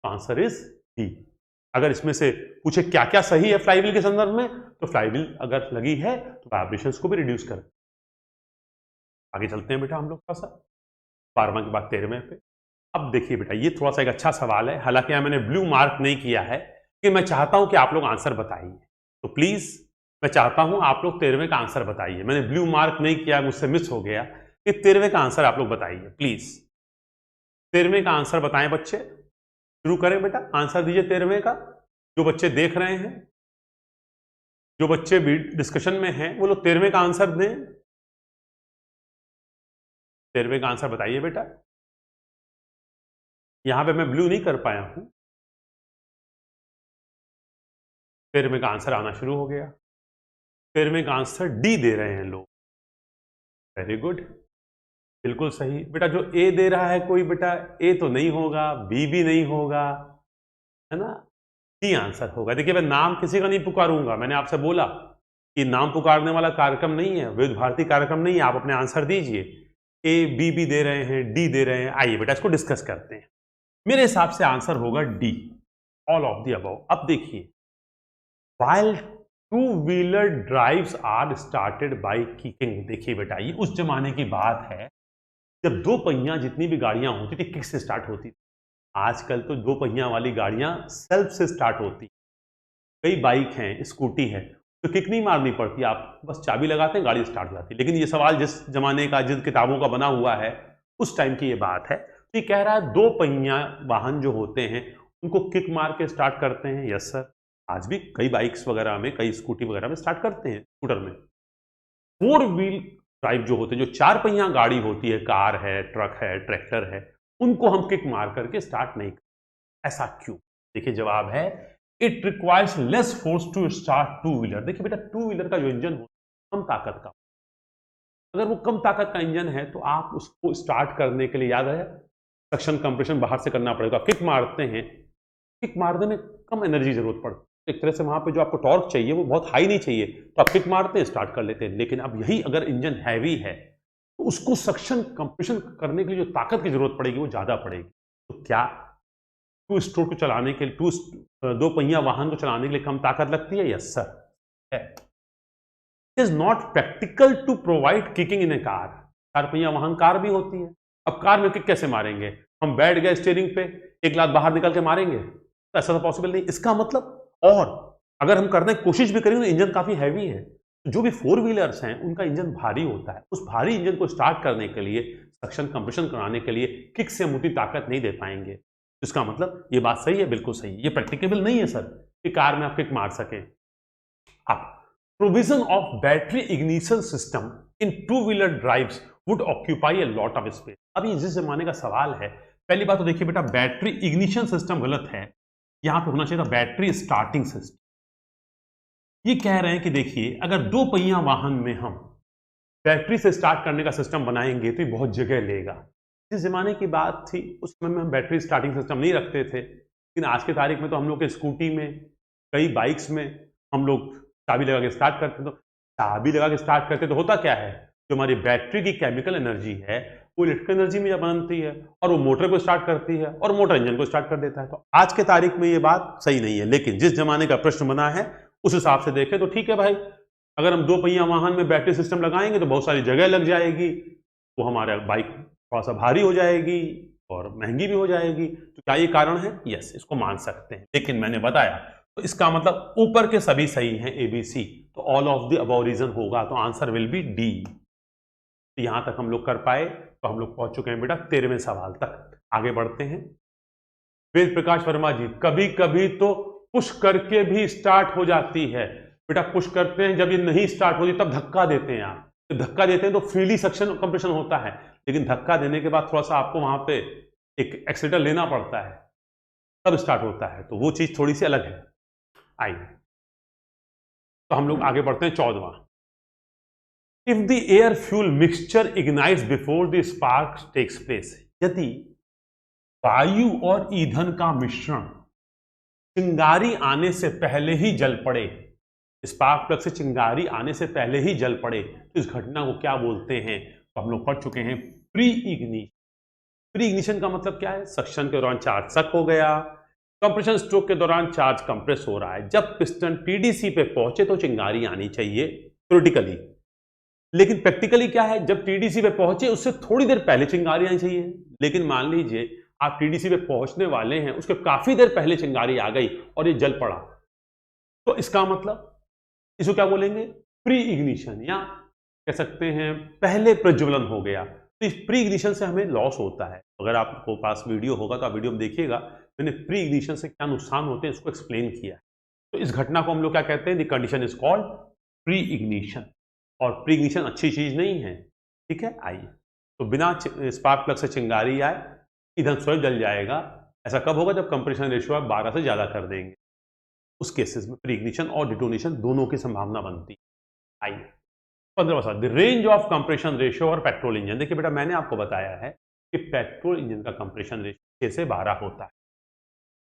Answer is D. अगर इसमें से पूछे क्या क्या सही है फ्लाईव्हील के संदर्भ में, तो फ्लाईव्हील अगर लगी है तो वाइब्रेशंस को भी रिड्यूस कर। आगे चलते हैं बेटा हम लोग थोड़ा सा 12वां के बाद 13वें पे। अब देखिए बेटा, ये थोड़ा सा एक अच्छा सवाल है, हालांकि यहां मैंने ब्लू मार्क नहीं किया है कि मैं चाहता हूं कि आप लोग आंसर बताइए, तो प्लीज मैं चाहता हूं आप लोग 13वें का आंसर बताइए। मैंने ब्लू मार्क नहीं किया, मुझसे मिस हो गया, कि 13वें का आंसर आप लोग बताइए प्लीज। 13वें का आंसर बताएं बच्चे, शुरू करें बेटा, आंसर दीजिए 13वें का। जो बच्चे देख रहे हैं, जो बच्चे डिस्कशन में हैं, वो लोग 13वें का आंसर दें। 13वें का आंसर बताइए बेटा। यहां पे मैं ब्लू नहीं कर पाया हूं। 13वें का आंसर आना शुरू हो गया। 13वें का आंसर डी दे रहे हैं लोग। वेरी गुड, बिल्कुल सही बेटा। जो ए दे रहा है कोई बेटा, ए तो नहीं होगा, बी भी नहीं होगा, है ना, डी आंसर होगा। देखिए मैं नाम किसी का नहीं पुकारूंगा, मैंने आपसे बोला कि नाम पुकारने वाला कार्यक्रम नहीं है, विविध भारती कार्यक्रम नहीं है। आप अपने आंसर दीजिए। ए बी भी दे रहे हैं, डी दे रहे हैं। आइए बेटा इसको डिस्कस करते हैं। मेरे हिसाब से आंसर होगा D, all of the above. अब देखिए, while two wheeler drives are started by kicking. देखिए बेटा, ये उस जमाने की बात है जब 2 पहिया जितनी भी गाड़ियां होती थी किक से स्टार्ट होती थी। आजकल तो 2 पहिया वाली गाड़ियां सेल्फ से स्टार्ट होती। कई बाइक हैं, स्कूटी है, तो किक नहीं मारनी पड़ती, आप बस चाबी लगाते हैं, गाड़ी स्टार्ट हो जाती है। लेकिन ये सवाल जिस जमाने का, जिन किताबों का बना हुआ है, उस टाइम की ये बात है। तो ये कह रहा है 2 पहिया वाहन जो होते हैं उनको किक मार के स्टार्ट करते हैं। यस सर, आज भी कई बाइक्स वगैरह में, कई स्कूटी वगैरह में स्टार्ट करते हैं, स्कूटर में। 4 व्हील ड्राइव जो होते हैं, जो 4 पहिया गाड़ी होती है, कार है, ट्रक है, ट्रैक्टर है, उनको हम किक मार करके स्टार्ट नहीं करते। ऐसा क्यों? देखिए जवाब है, it requires less force to start 2 wheeler. देखिए बेटा, 2 व्हीलर का जो इंजन होता है कम ताकत का, अगर वो कम ताकत का इंजन है तो आप उसको स्टार्ट करने के लिए, याद है, सक्शन कंप्रेशन बाहर से करना पड़ेगा। किक मारते हैं, किक मारने में कम एनर्जी जरूरत पड़ती है, एक तरह से वहां पे जो आपको टॉर्क चाहिए वो बहुत हाई नहीं चाहिए, तो आप किक मारते हैं, स्टार्ट कर लेते हैं। लेकिन अब यही अगर इंजन हैवी है तो उसको सक्शन कंप्रेशन करने के लिए जो ताकत की जरूरत पड़ेगी वो ज्यादा पड़ेगी। तो क्या टू स्ट्रोक को चलाने के लिए, दो पहिया वाहन को चलाने के लिए कम ताकत लगती है? यस सर है। It is not practical to provide kicking in a car. चार पहिया वाहन कार भी होती है। अब कार में किक कैसे मारेंगे? हम बैठ गए स्टीयरिंग पे, एक लात बाहर निकल के मारेंगे? तो ऐसा तो पॉसिबल नहीं। इसका मतलब, और अगर हम करने की कोशिश भी करेंगे तो इंजन काफी हैवी है। जो भी फोर व्हीलर्स हैं उनका इंजन भारी होता है। उस भारी इंजन को स्टार्ट करने के लिए, सक्शन कंप्रेशन कराने के लिए किक से हम उतनी ताकत नहीं दे पाएंगे। इसका मतलब ये बात सही है, बिल्कुल सही है। ये प्रैक्टिकेबल नहीं है सर कि कार में आप किक मार सकें। अब provision of battery ignition system in to wheeler drives would occupy a lot of space. अभी जिस जमाने का सवाल है, पहली बात तो देखिए बेटा, बैटरी इग्निशन सिस्टम गलत है। यहां पे होना चाहिए था बैटरी स्टार्टिंग सिस्टम। ये कह रहे हैं कि देखिए, अगर दो पहिया वाहन में हम बैटरी से स्टार्ट करने का सिस्टम बनाएंगे तो ये बहुत जगह लेगा। जिस जमाने की बात थी उस समय में हम बैटरी स्टार्टिंग सिस्टम नहीं रखते थे, लेकिन आज की तारीख में तो हम लोग के स्कूटी में, कई बाइक्स में हम लोग चाबी लगा के स्टार्ट करते। तो चाबी लगा के स्टार्ट करते तो होता क्या है, जो हमारी बैटरी की केमिकल एनर्जी है वो इलेक्ट्रिकल एनर्जी में बनती है और वो मोटर को स्टार्ट करती है और मोटर इंजन को स्टार्ट कर देता है। तो आज के तारीख में ये बात सही नहीं है, लेकिन जिस जमाने का प्रश्न बना है उस हिसाब से देखें तो ठीक है भाई। अगर हम दो पहिया वाहन में बैटरी सिस्टम लगाएंगे तो बहुत सारी जगह लग जाएगी, वो हमारा बाइक थोड़ा सा भारी हो जाएगी और महंगी भी हो जाएगी। तो क्या ये कारण है? यस, इसको मान सकते हैं। लेकिन मैंने बताया, तो इसका मतलब ऊपर के सभी सही हैं, ABC, तो all of the above reason होगा, तो आंसर विल बी डी। तो यहां तक हम लोग कर पाए, तो हम लोग पहुंच चुके हैं बेटा 13वें सवाल तक। आगे बढ़ते हैं। वेद प्रकाश वर्मा जी, कभी कभी तो पुश करके भी स्टार्ट हो जाती है। बेटा पुश करते हैं, जब ये नहीं स्टार्ट होती तब धक्का देते हैं आप। तो धक्का देते हैं तो फ्रीली सक्शन कंप्रेशन होता है, लेकिन धक्का देने के बाद थोड़ा सा आपको वहां पे एक एक्सीलरेटर लेना पड़ता है, तब स्टार्ट होता है। तो वो चीज थोड़ी सी अलग है। आइए, तो हम लोग आगे बढ़ते हैं 14वां। If the air fuel mixture ignites before the spark takes place. यदि वायु और ईंधन का मिश्रण चिंगारी आने से पहले ही जल पड़े, स्पार्क प्लग से चिंगारी आने से पहले ही जल पड़े, तो इस घटना को क्या बोलते हैं? तो हम लोग पढ़ चुके हैं, प्री इग्निशन। प्री इग्निशन का मतलब क्या है? सक्शन के दौरान चार्ज सक हो गया, कंप्रेशन स्ट्रोक के दौरान चार्ज कंप्रेस हो रहा है। जब पिस्टन TDC पे पहुंचे तो चिंगारी आनी चाहिए थ्योरेटिकली, लेकिन प्रैक्टिकली क्या है, जब TDC पे पहुंचे उससे थोड़ी देर पहले चिंगारी आनी चाहिए। लेकिन मान लीजिए आप TDC पे पहुंचने वाले हैं, उसके काफी देर पहले चिंगारी आ गई और ये जल पड़ा, तो इसका मतलब इसको क्या बोलेंगे? प्री इग्निशन, या कह सकते हैं पहले प्रज्वलन हो गया। तो इस प्री इग्निशन से हमें लॉस होता है। अगर आपको पास वीडियो होगा तो आप वीडियो में देखिएगा, मैंने प्री इग्निशन से क्या नुकसान होते हैं इसको एक्सप्लेन किया है। तो इस घटना को हम लोग क्या कहते हैं? The condition is called pre ignition. और प्री इग्निशन अच्छी चीज नहीं है, ठीक है। आइए, तो बिना स्पार्क प्लग से चिंगारी आए ईंधन स्वयं जल जाएगा। ऐसा कब होगा? जब कंप्रेशन रेशियो आप 12 से ज्यादा कर देंगे। उस केसेस में प्री इग्निशन और डिटोनेशन दोनों की संभावना बनती है। आइए, 15वां, the range of compression ratio और पेट्रोल इंजन। देखिए बेटा, मैंने आपको बताया है कि पेट्रोल इंजन का कंप्रेशन रेशियो 6 से 12 होता है।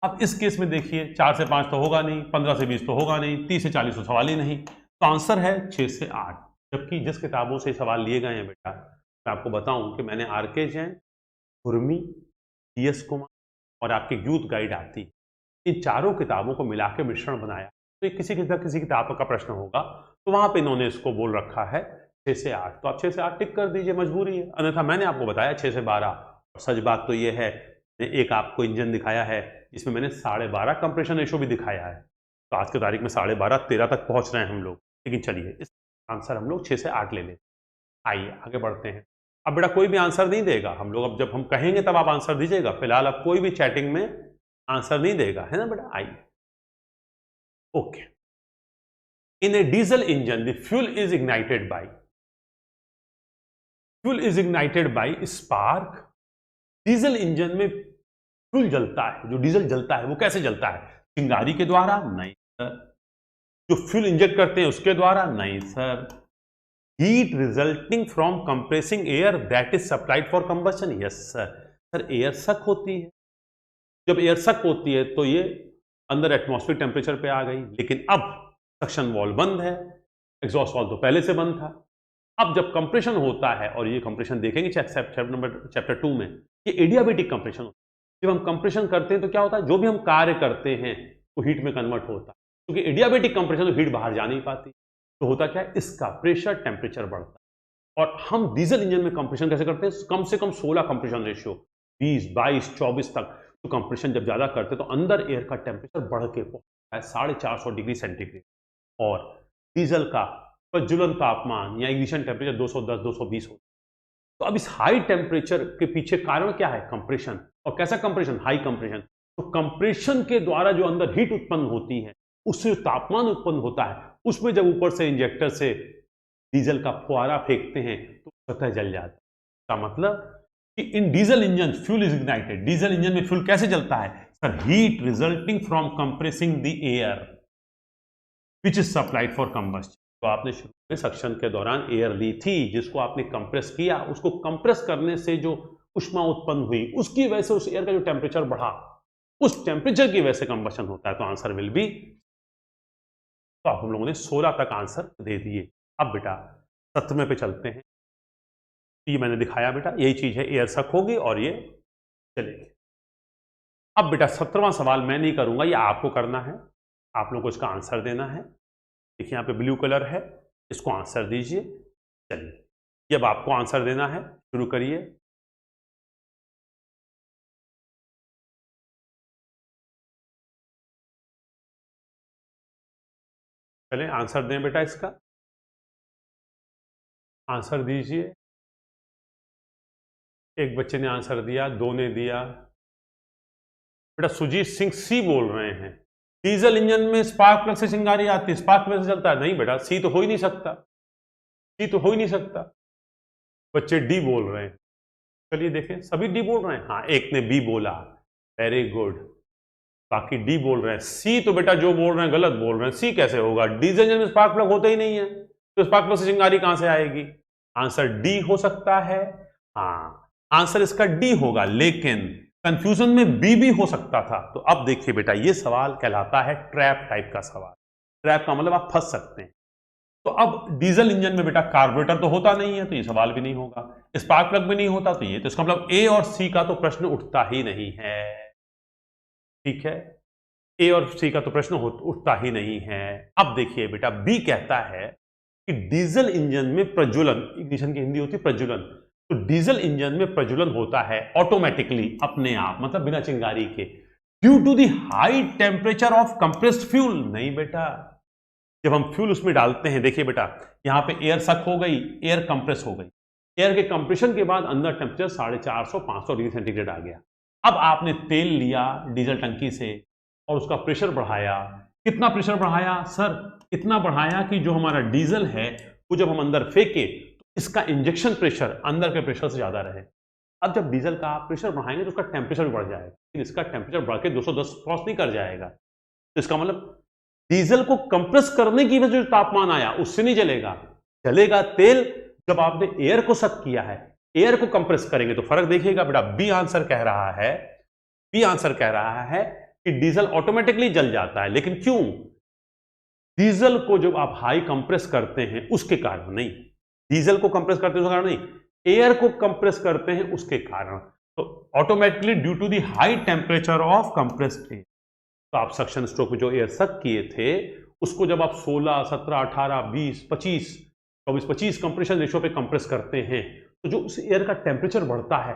अब इस केस में देखिए, 4 से 5 तो होगा नहीं, 15 से 20 तो होगा नहीं, 30 से 40 तो सवाल ही नहीं। तो आंसर है 6 से 8। जबकि जिस किताबों से सवाल लिए गए हैं बेटा, मैं आपको बताऊं कि मैंने RK जैन, खुरमी, DS कुमार और आपकी यूथ गाइड आती है, इन चारों किताबों को मिला के मिश्रण बनाया। तो किसी किताब का प्रश्न होगा तो वहां पे इन्होंने इसको बोल रखा है 6 से 8। तो आप 6 से 8 टिक कर दीजिए, मजबूरी है। अन्यथा मैंने आपको बताया 6 से 12। और सच बात तो ये है, एक आपको इंजन दिखाया है जिसमें मैंने 12.5 कंप्रेशन रेशो भी दिखाया है। तो आज की तारीख में 12.5 13 तक पहुंच रहे हैं हम लोग। लेकिन चलिए, इस आंसर हम लोग 6 से 8 ले लेते। आइए आगे बढ़ते हैं। अब बेटा कोई भी आंसर नहीं देगा, हम लोग अब जब हम कहेंगे तब आप आंसर दीजिएगा। फिलहाल अब कोई भी चैटिंग में आंसर नहीं देगा, है ना बेटा। आइए, okay. In a diesel engine the fuel is ignited by spark. Diesel engine में फ्यूल जलता है, जो डीजल जलता है वो कैसे जलता है? चिंगारी के द्वारा? नहीं सर। जो फ्यूल इंजेक्ट करते हैं उसके द्वारा? नहीं sir. Heat resulting from compressing air that is supplied for combustion? Yes sir. Sir air सक होती है, जब एयर सक होती है तो ये अंदर एटमॉस्फेरिक टेम्परेचर पे आ गई। लेकिन अब सक्शन वॉल्व बंद है, एग्जॉस्ट वॉल्व तो पहले से बंद था। अब जब कंप्रेशन होता है, और ये कंप्रेशन देखेंगे चैप्टर 2 में, ये एडियाबेटिक कंप्रेशन होता है। जब हम कंप्रेशन करते हैं तो क्या होता है, जो भी हम कार्य करते हैं वो हीट में कन्वर्ट होता है, क्योंकि एडियाबेटिक कंप्रेशन तो हीट बाहर जा नहीं पाती। तो होता क्या है, इसका प्रेशर टेम्परेचर बढ़ता है। और हम डीजल इंजन में कंप्रेशन कैसे करते हैं, कम से कम 16 कंप्रेशन रेशियो, 20, 22, 24 तक। तो कंप्रेशन जब ज्यादा करते हैं तो अंदर एयर का टेम्परेचर बढ़ के पहुंचता है 450 डिग्री सेंटीग्रेड, और डीजल का प्रज्वलन तापमान या इग्निशन टेम्परेचर 210, 220 होता है। तो अब इस हाई टेम्परेचर के पीछे कारण क्या है, कंप्रेशन। और कैसा कंप्रेशन, हाई कंप्रेशन। तो कंप्रेशन के द्वारा जो अंदर हीट उत्पन्न होती है, उससे जो तापमान उत्पन्न होता है, उसमें जब ऊपर से इंजेक्टर से डीजल का फुहारा फेंकते हैं तो सतह जल जाता है। इसका मतलब कि इन diesel engine fuel is ignited. Diesel engine में फ्यूल कैसे जलता है sir, heat resulting from compressing the air which is supplied for combustion. तो आपने शुरू में सक्शन के दौरान एयर ली थी, जिसको आपने कंप्रेस किया, उसको कंप्रेस करने से जो उष्मा उत्पन्न हुई, उसकी वजह से उस एयर का जो टेम्परेचर बढ़ा, उस टेम्परेचर की वजह से कंबशन होता है। तो आंसर विल बी, तो आप हम लोगों ने 16 तक आंसर दे दिए। अब बेटा 17वें पे चलते हैं। ये मैंने दिखाया बेटा, यही चीज है, एयर सक होगी और ये चलेगी। अब बेटा 17वां सवाल मैं नहीं करूंगा, ये आपको करना है, आप लोगों को इसका आंसर देना है। देखिए यहाँ पे ब्लू कलर है, इसको आंसर दीजिए। चलिए, जब आपको आंसर देना है शुरू करिए। चले आंसर दें बेटा, इसका आंसर दीजिए। एक बच्चे ने आंसर दिया, दो ने दिया। बेटा सुजीत सिंह सी बोल रहे हैं, डीजल इंजन में स्पार्क प्लग से चिंगारी आती है, स्पार्क प्लग से चलता है। नहीं बेटा, सी तो हो ही नहीं सकता, सी तो हो ही नहीं सकता। बच्चे डी बोल रहे हैं। चलिए देखें, सभी डी बोल रहे हैं। हाँ, एक ने बी बोला, वेरी गुड। बाकी डी बोल रहे हैं। सी तो बेटा जो बोल रहे हैं गलत बोल रहे हैं, सी कैसे होगा, डीजल इंजन में स्पार्क प्लग होता ही नहीं है, तो स्पार्क प्लग से चिंगारी कहां से आएगी। आंसर डी हो सकता है। हाँ, आंसर इसका डी होगा, लेकिन कंफ्यूजन में बी भी हो सकता था। तो अब देखिए बेटा, ये सवाल कहलाता है ट्रैप टाइप का सवाल। ट्रैप का मतलब आप फंस सकते हैं। तो अब डीजल इंजन में बेटा कार्बोरेटर तो होता नहीं है, तो ये सवाल भी नहीं होगा। स्पार्क प्लग भी नहीं होता, तो ये, तो इसका मतलब ए और सी का तो प्रश्न उठता ही नहीं है। ठीक है, ए और सी का तो प्रश्न उठता ही नहीं है। अब देखिए बेटा, बी कहता है कि डीजल इंजन में प्रज्वलन, इग्निशन की हिंदी होती है प्रज्वलन, तो डीजल इंजन में प्रज्वलन होता है ऑटोमेटिकली, अपने आप, मतलब बिना चिंगारी के, due to the high temperature of compressed fuel. नहीं बेटा, जब हम फ्यूल उसमें डालते हैं, देखिए बेटा यहां पे एयर सक हो गई, एयर कंप्रेस हो गई, एयर के कंप्रेशन के बाद अंदर टेम्परेचर 450 500 डिग्री सेंटीग्रेड आ गया। अब आपने तेल लिया डीजल टंकी से और उसका प्रेशर बढ़ाया। कितना प्रेशर बढ़ाया सर, इतना बढ़ाया कि जो हमारा डीजल है वो जब हम अंदर फेंके तो इसका इंजेक्शन प्रेशर अंदर के प्रेशर से ज्यादा रहे। अब जब डीजल का आप प्रेशर बढ़ाएंगे तो उसका टेम्परेचर भी बढ़ जाएगा, लेकिन इसका टेम्परेचर बढ़ के 210 क्रॉस नहीं कर जाएगा। तो इसका मतलब डीजल को कंप्रेस करने की वजह से जो तापमान आया उससे नहीं जलेगा, जलेगा तेल जब आपने एयर को सक किया है। एयर को कंप्रेस करेंगे तो फर्क देखिएगा बेटा। बी आंसर कह रहा है, बी आंसर कह रहा है कि डीजल ऑटोमेटिकली जल जाता है, लेकिन क्यों, डीजल को जब आप हाई कंप्रेस करते हैं उसके कारण नहीं, डीजल को कंप्रेस करते हैं उसके कारण नहीं, एयर को कंप्रेस करते हैं उसके कारण। तो automatically due to the high temperature of compressed air. तो आप सक्शन स्ट्रोक में जो एयर सक किए थे उसको जब आप 16, 17, 18, 20, 25, 24, 25 कंप्रेशन रेशियो पे कंप्रेस करते हैं तो जो उस एयर का टेम्परेचर बढ़ता है,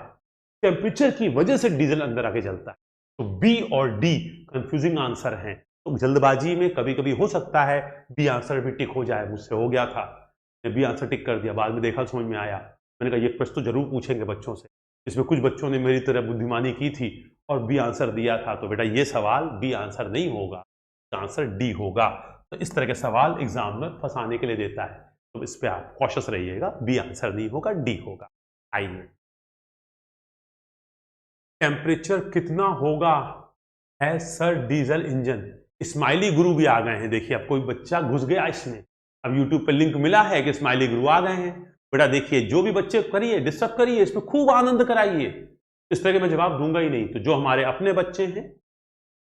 टेम्परेचर की वजह से डीजल अंदर आके जलता है। तो बी और डी कंफ्यूजिंग आंसर हैं। तो जल्दबाजी में कभी कभी हो सकता है बी आंसर भी टिक हो जाए, मुझसे हो गया था, मैं बी आंसर टिक कर दिया, बाद में देखा समझ में आया, मैंने कहा ये प्रश्न तो जरूर पूछेंगे बच्चों से। इसमें कुछ बच्चों ने मेरी तरह बुद्धिमानी की थी और बी आंसर दिया था, तो बेटा ये सवाल बी आंसर नहीं होगा, आंसर डी होगा। तो इस तरह के सवाल एग्जाम में फंसाने के लिए देता है, तो इस पे आप कॉशियस रहिएगा, बी आंसर नहीं होगा, डी होगा। आइए, टेम्परेचर कितना होगा है सर डीजल इंजन। स्माइली गुरु भी आ गए हैं, देखिए अब कोई बच्चा घुस गया इसमें, अब यूट्यूब पे लिंक मिला है कि स्माइली गुरु आ गए हैं। बेटा देखिए, जो भी बच्चे करिए, डिस्टर्ब करिए, इसमें खूब आनंद कराइए। इस तरह के मैं जवाब दूंगा ही नहीं। तो जो हमारे अपने बच्चे हैं,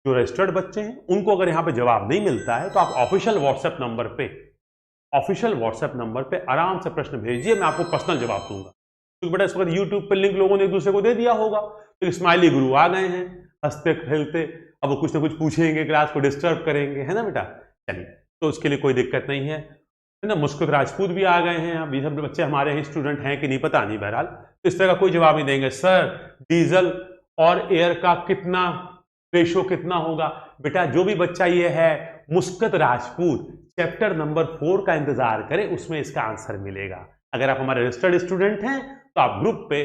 जो रजिस्टर्ड बच्चे हैं, उनको अगर यहाँ पे जवाब नहीं मिलता है तो आप ऑफिशियल व्हाट्सएप नंबर पे आराम से प्रश्न भेजिए, मैं आपको पर्सनल जवाब दूंगा। क्योंकि बेटा इस वक्त यूट्यूब पर लिंक लोगों ने एक दूसरे को दे दिया होगा, तो स्माइली गुरु आ गए हैं हंसते खेलते, अब वो कुछ ना कुछ पूछेंगे, क्लास को डिस्टर्ब करेंगे, है ना बेटा। चलिए, तो उसके लिए कोई दिक्कत नहीं है ना। मुस्कुत राजपूत भी आ गए हैं, अभी सब बच्चे हमारे ही स्टूडेंट हैं कि नहीं पता नहीं, बहरहाल तो इस तरह का कोई जवाब नहीं देंगे। सर डीजल और एयर का कितना रेशो कितना होगा? बेटा जो भी बच्चा ये है मुस्कुत राजपूत, चैप्टर नंबर 4 का इंतजार करें, उसमें इसका आंसर मिलेगा। अगर आप हमारे रजिस्टर्ड स्टूडेंट हैं तो आप ग्रुप पे,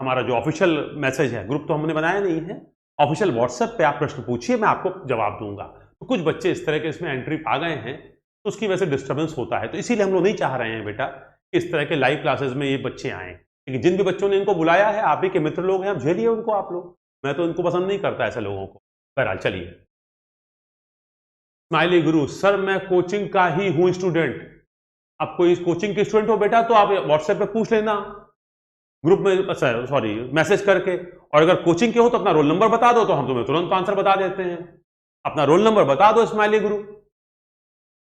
हमारा जो ऑफिशियल मैसेज है, ग्रुप तो हमने बनाया नहीं है, ऑफिशियल व्हाट्सएप पे आप प्रश्न पूछिए, मैं आपको जवाब दूंगा। तो कुछ बच्चे इस तरह के इसमें एंट्री पा गए हैं, तो उसकी वजह से डिस्टर्बेंस होता है, तो इसीलिए हम लोग नहीं चाह रहे हैं बेटा इस तरह के लाइव क्लासेस में ये बच्चे आए। लेकिन जिन भी बच्चों ने इनको बुलाया है, आप ही के मित्र लोग हैं, आप झेलिए उनको, आप लोग, मैं तो इनको पसंद नहीं करता ऐसे लोगों को। बहरहाल चलिए। स्माइली गुरु, सर मैं कोचिंग का ही हूं स्टूडेंट। आप कोई कोचिंग के स्टूडेंट हो बेटा तो आप व्हाट्सएप पे पूछ लेना ग्रुप में, सॉरी मैसेज करके, और अगर कोचिंग के हो तो अपना रोल नंबर बता दो, तो हम तुम्हें तुरंत आंसर बता देते हैं। अपना रोल नंबर बता दो स्माइली गुरु।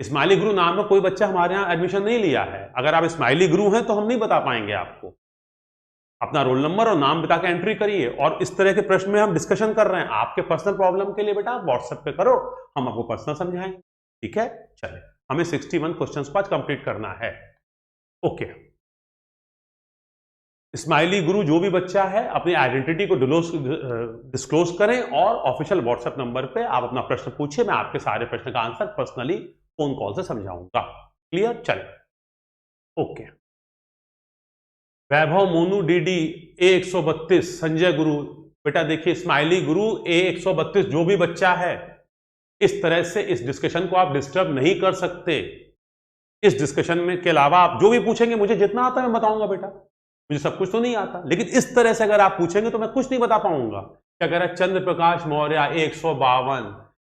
स्माइली गुरु नाम में कोई बच्चा हमारे यहाँ एडमिशन नहीं लिया है, अगर आप स्माइली गुरु हैं तो हम नहीं बता पाएंगे आपको। अपना रोल नंबर और नाम बता के एंट्री करिए, और इस तरह के प्रश्न में हम डिस्कशन कर रहे हैं, आपके पर्सनल प्रॉब्लम के लिए बेटा आप व्हाट्सएप पे करो, हम आपको पर्सनल समझाएंगे, ठीक है। चलिए, हमें 61 क्वेश्चंस को आज कंप्लीट करना है। ओके, स्माइली गुरु जो भी बच्चा है अपनी आइडेंटिटी को डिस्क्लोज करें, और ऑफिशियल व्हाट्सएप नंबर पे आप अपना प्रश्न पूछिए, मैं आपके सारे प्रश्न का आंसर पर्सनली फोन कॉल से समझाऊंगा। क्लियर? चले, ओके। वैभव मोनू डीडी A132, संजय गुरु, बेटा देखिए स्माइली गुरु A132 जो भी बच्चा है, इस तरह से इस डिस्कशन को आप डिस्टर्ब नहीं कर सकते। इस डिस्कशन में के अलावा आप जो भी पूछेंगे, मुझे जितना आता है मैं बताऊंगा बेटा, मुझे सब कुछ तो नहीं आता, लेकिन इस तरह से अगर आप पूछेंगे तो मैं कुछ नहीं बता पाऊंगा। क्या कह रहा है चंद्र प्रकाश मौर्य 152,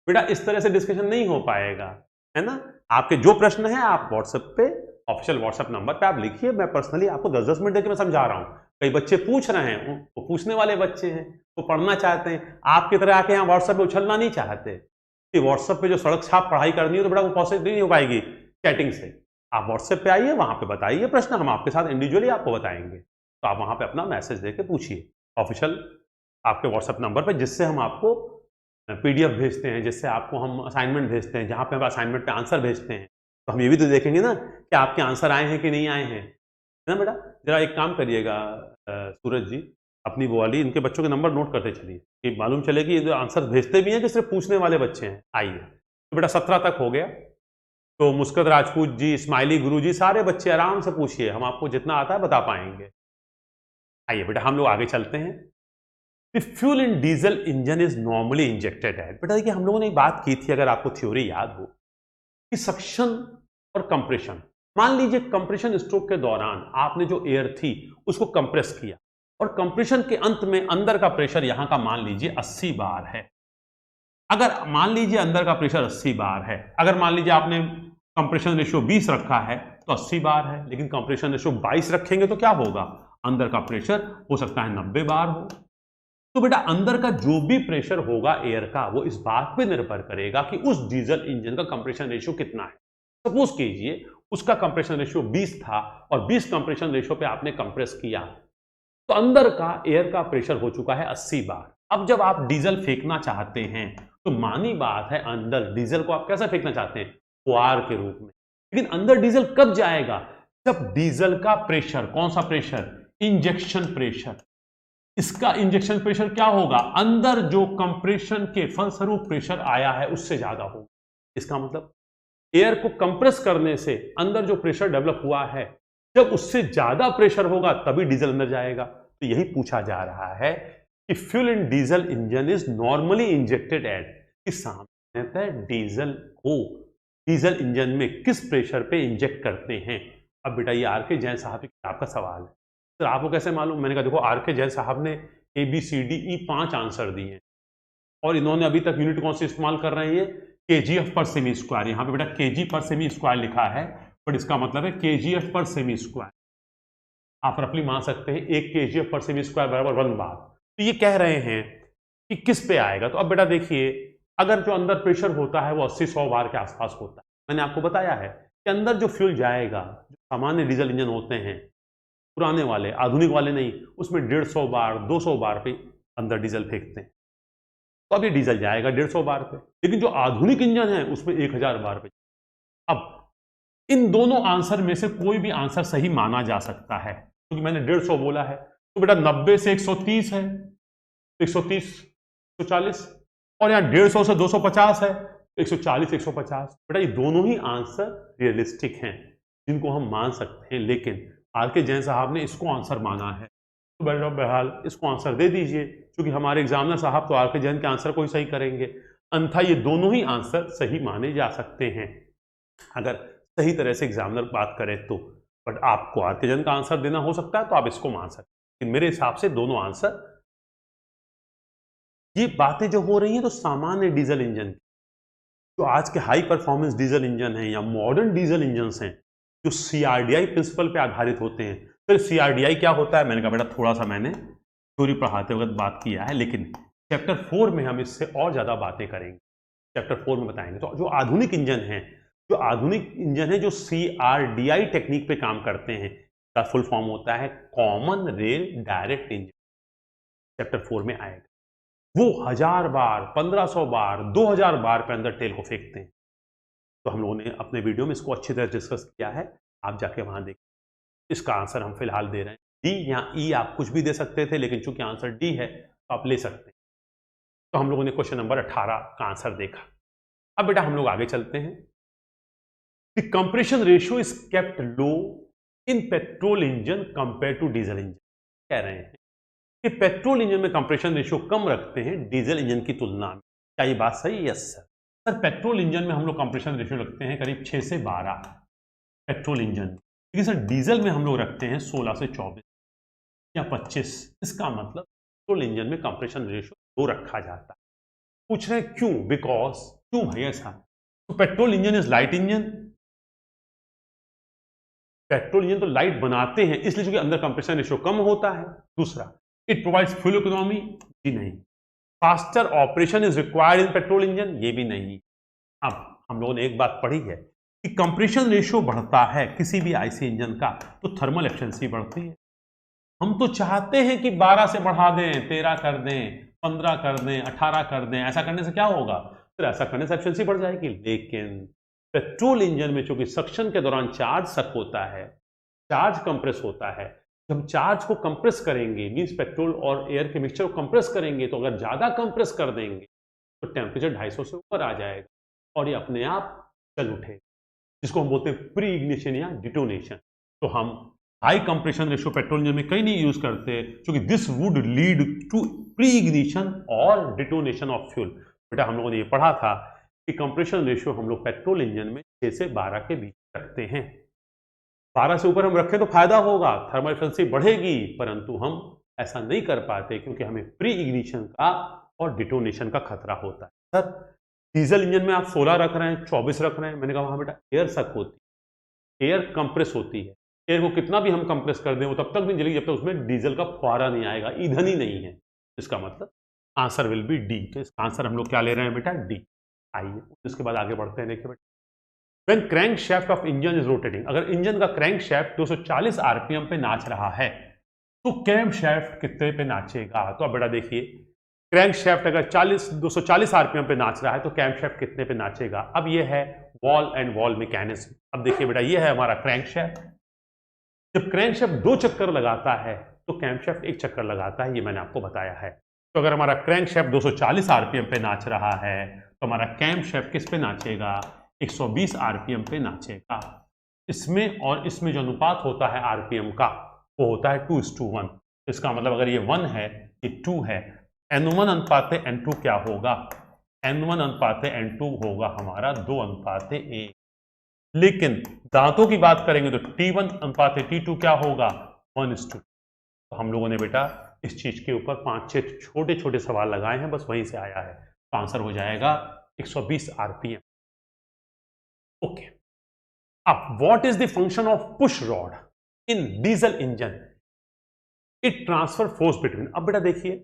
बेटा इस तरह से डिस्कशन नहीं हो पाएगा, है ना। आपके जो प्रश्न है आप व्हाट्सएप पे, ऑफिशियल व्हाट्सएप नंबर पे आप लिखिए, मैं पर्सनली आपको 10-10 मिनट देकर मैं समझा रहा हूं। कई बच्चे पूछ रहे हैं, वो पूछने वाले बच्चे हैं, वो पढ़ना चाहते हैं, आपकी तरह आके यहाँ व्हाट्सएप पे उछलना नहीं चाहते। व्हाट्सएप पे जो सड़क छाप पढ़ाई करनी है तो बेटा वो पॉसिबल नहीं हो पाएगी चैटिंग से। आप व्हाट्सएप पे आइए, वहां पे बताइए प्रश्न, हम आपके साथ इंडिविजुअली आपको बताएंगे, तो आप वहां पे अपना मैसेज देके पूछिए ऑफिशियल आपके व्हाट्सएप नंबर पे, जिससे हम आपको पीडीएफ भेजते हैं, जिससे आपको हम असाइनमेंट भेजते हैं, जहां पे हम असाइनमेंट पे आंसर भेजते हैं, तो हम ये भी तो देखेंगे ना कि आपके आंसर आए हैं कि नहीं आए हैं, है ना बेटा। जरा एक काम करिएगा सूरज जी, अपनी वो वाली इनके बच्चों के नंबर नोट करते चलिए, कि मालूम चले कि ये जो आंसर भेजते भी हैं कि सिर्फ पूछने वाले बच्चे हैं। आइए, तो बेटा 17 तक हो गया, तो मुस्कुत राजपूत जी, स्माइली गुरु जी, सारे बच्चे आराम से पूछिए, हम आपको जितना आता है बता पाएंगे। आइए बेटा हम लोग आगे चलते हैं। The fuel in diesel engine is normally injected at, बेटा देखिए हम लोगों ने एक बात की थी, अगर आपको थ्योरी याद हो, कि सक्शन और कंप्रेशन। मान लीजिए कंप्रेशन स्ट्रोक के दौरान आपने जो एयर थी उसको कंप्रेस किया, और कंप्रेशन के अंत में अंदर का प्रेशर यहां का मान लीजिए 80 बार है। अगर मान लीजिए अंदर का प्रेशर 80 बार है, अगर मान लीजिए आपने कंप्रेशन रेशियो 20 रखा है तो 80 बार है, लेकिन कंप्रेशन रेशियो 22 रखेंगे तो क्या होगा, अंदर का प्रेशर हो सकता है 90 बार हो। तो बेटा अंदर का जो भी प्रेशर होगा एयर का, वो इस बात पे निर्भर करेगा कि उस डीजल इंजन का कंप्रेशन रेशियो कितना है। सपोज कीजिए उसका कंप्रेशन रेशियो 20 था, और 20 कंप्रेशन रेशियो पे आपने कंप्रेस किया, तो अंदर का एयर का प्रेशर हो चुका है 80 बार। अब जब आप डीजल फेंकना चाहते हैं, तो मानी बात है अंदर डीजल को आप कैसे फेंकना चाहते हैं, फुहार के रूप में। लेकिन अंदर डीजल कब जाएगा, जब डीजल का प्रेशर, कौन सा प्रेशर, इंजेक्शन प्रेशर, इसका इंजेक्शन प्रेशर क्या होगा, अंदर जो कंप्रेशन के फलस्वरूप प्रेशर आया है उससे ज्यादा होगा। इसका मतलब एयर को कंप्रेस करने से अंदर जो प्रेशर डेवलप हुआ है, जब उससे ज्यादा प्रेशर होगा तभी डीजल अंदर जाएगा। तो यही पूछा जा रहा है कि fuel in diesel engine is normally injected at, कि सामान्यतः डीजल को डीजल इंजन में किस प्रेशर पे इंजेक्ट करते हैं। अब बेटा ये आर के जैन साहब की किताब का सवाल है, सर आपको कैसे मालूम। मैंने कहा देखो आर के जैन साहब ने ABCDE 5 आंसर दिए हैं, और इन्होंने अभी तक यूनिट कौन सी इस्तेमाल कर रहे हैं, kgf पर सेमी स्क्वायर। यहाँ पे बेटा kg पर सेमी स्क्वायर लिखा है, बट इसका मतलब है kgf पर सेमी स्क्वायर। आप रफली मान सकते हैं 1 kgf पर सेमी स्क्वायर बराबर 1 बार। तो ये कह रहे हैं कि किस पे आएगा। तो अब बेटा देखिए, अगर जो अंदर प्रेशर होता है वो 80-100 बार के आसपास होता है, मैंने आपको बताया है कि अंदर जो फ्यूल जाएगा, जो सामान्य डीजल इंजन होते हैं पुराने वाले, आधुनिक वाले नहीं, उसमें 150 बार 200 बार पे अंदर डीजल फेंकते हैं, तो अब ये डीजल जाएगा 150 बार पे। लेकिन जो आधुनिक इंजन है उसमें 1000 बार पे। अब इन दोनों आंसर में से कोई भी आंसर सही माना जा सकता है, क्योंकि मैंने 150 बोला है, तो बेटा 90 से 130 है, 130 140, और यहाँ 150 से 250 है, 140 150। बेटा ये दोनों ही आंसर रियलिस्टिक हैं, जिनको हम मान सकते हैं, लेकिन आर के जैन साहब ने इसको आंसर माना है, तो बेटा बहरहाल इसको आंसर दे दीजिए, क्योंकि हमारे एग्जामिनर साहब तो आर के जैन के आंसर को ही सही करेंगे। अन्यथा ये दोनों ही आंसर सही माने जा सकते हैं अगर सही तरह से एग्जामिनर बात करे तो। बट आपको आर के जैन का आंसर देना हो सकता है तो आप इसको मान सकते हैं, लेकिन मेरे हिसाब से दोनों आंसर। ये बातें जो हो रही हैं तो सामान्य डीजल इंजन की, जो आज के हाई परफॉर्मेंस डीजल इंजन हैं या मॉडर्न डीजल इंजन हैं जो सीआरडीआई प्रिंसिपल पे आधारित होते हैं। फिर सीआरडीआई क्या होता है मैंने कहा बेटा थोड़ा सा मैंने थ्योरी पढ़ाते वक्त बात किया है, लेकिन चैप्टर 4 में हम इससे और ज्यादा बातें करेंगे, चैप्टर 4 में बताएंगे। तो जो आधुनिक इंजन है, जो सीआरडीआई टेक्निक पे काम करते हैं, का फुल फॉर्म होता है common rail direct engine, chapter 4 में आएगा। वो 1000 बार 1500 बार 2000 बार पे अंदर टेल को फेंकते हैं। तो हम लोगों ने अपने वीडियो में इसको अच्छी तरह डिस्कस किया है, आप जाके वहां देखें। इसका आंसर हम फिलहाल दे रहे हैं डी या ई, आप कुछ भी दे सकते थे, लेकिन चूंकि आंसर डी है तो आप ले सकते हैं। तो हम लोगों ने क्वेश्चन नंबर 18 का आंसर देखा। अब बेटा हम लोग आगे चलते हैं। The compression ratio is kept low in petrol engine compare to diesel engine. कह रहे हैं कि पेट्रोल इंजन में कंप्रेशन रेशियो कम रखते हैं डीजल इंजन की तुलना में। क्या ये बात सही है? Yes sir. Sir petrol engine में हम लोग कंप्रेशन रेशियो रखते हैं करीब 6 से 12 पेट्रोल इंजन, लेकिन सर डीजल में हम लोग रखते हैं 16 से 24 या 25। इसका मतलब पेट्रोल इंजन में कंप्रेशन रेशियो 2 रखा जाता है। पूछ रहे हैं क्यों? बिकॉज क्यों भाई ऐसा? तो petrol engine is light engine, petrol engine तो लाइट बनाते हैं इसलिए क्योंकि अंदर कंप्रेशन रेशियो कम होता है। दूसरा, इट प्रोवाइड्स फ्यूल इकोनॉमी, जी नहीं। Faster operation is required in petrol engine, ये भी नहीं। अब हम लोगों ने एक बात पढ़ी है कि कंप्रेशन रेशियो बढ़ता है किसी भी आईसी इंजन का तो थर्मल एफिशिएंसी बढ़ती है। हम तो चाहते हैं कि 12 से बढ़ा दें, 13 कर दें, 15 कर दें, 18 कर दें। ऐसा करने से क्या होगा? फिर ऐसा करने से एफिशिएंसी बढ़ जाएगी। लेकिन पेट्रोल इंजन में चूंकि सक्शन के दौरान चार्ज सक होता है, चार्ज कंप्रेस होता है, जब हम चार्ज को कंप्रेस करेंगे मींस पेट्रोल और एयर के मिक्सचर को कंप्रेस करेंगे, तो अगर ज्यादा कंप्रेस कर देंगे तो टेम्परेचर 250 से ऊपर आ जाएगा और ये अपने आप चल उठेगा, जिसको हम बोलते हैं प्री इग्निशन या डिटोनेशन। तो हम high compression ratio petrol engine में कहीं नहीं यूज करते क्योंकि this would lead to pre ignition और डिटोनेशन ऑफ फ्यूल। बेटा हम लोगों ने ये पढ़ा था कि कंप्रेशन रेशियो हम लोग पेट्रोल इंजन में 6 से 12 के बीच रखते हैं। 12 से ऊपर हम रखें तो फायदा होगा, थर्मल एफिशिएंसी बढ़ेगी, परंतु हम ऐसा नहीं कर पाते क्योंकि हमें प्री इग्निशन का और डिटोनेशन का खतरा होता है। सर डीजल इंजन में आप 16 रख रहे हैं, 24 रख रहे हैं, मैंने कहा वहां बेटा एयर सक होती है, एयर कंप्रेस होती है। एयर को कितना भी हम कंप्रेस कर दें वो तब तक नहीं जलेगी जब तक उसमें डीजल का फुहारा नहीं आएगा, ईंधन ही नहीं है। इसका मतलब आंसर विल बी डी। तो इसका आंसर हम लोग क्या ले रहे हैं बेटा? डी। आइए इसके बाद आगे बढ़ते हैं। देखिए बेटा, when crank shaft of engine is rotating, अगर इंजन का क्रैंक शाफ्ट 240 आरपीएम पे नाच रहा है तो कैम शाफ्ट कितने पे नाचेगा? तो अब बेटा देखिए, क्रैंक शाफ्ट अगर 240 आरपीएम पे नाच रहा है तो कैम शाफ्ट कितने पे नाचेगा? अब ये है वॉल एंड वॉल मैकेनिज्म। अब देखिए बेटा, ये है हमारा क्रैंक शाफ्ट। जब क्रैंक शाफ्ट 2 चक्कर लगाता है तो कैम शाफ्ट 1 चक्कर लगाता है, ये मैंने आपको बताया है। तो अगर हमारा क्रैंक शाफ्ट 240 आरपीएम पे नाच रहा है तो हमारा कैम शाफ्ट किस पे नाचेगा? 120 आरपीएम पे नाचेगा। इसमें और इसमें जो अनुपात होता है आरपीएम का वो होता है 2:1। इसका मतलब अगर ये 1 है, ये 2 है, N1 अनुपाते N2 क्या होगा? N1 अनुपाते N2 होगा हमारा 2:1। लेकिन दांतों की बात करेंगे तो T1 अनुपाते T2 क्या होगा? 1:2। तो हम लोगों ने बेटा इस चीज के ऊपर 5-6 छोटे छोटे सवाल लगाए हैं, बस वहीं से आया है। तो आंसर हो जाएगा 120 आरपीएम। ओके, अब what is the function of push rod in diesel engine? It transfer force between. अब बेटा देखिए,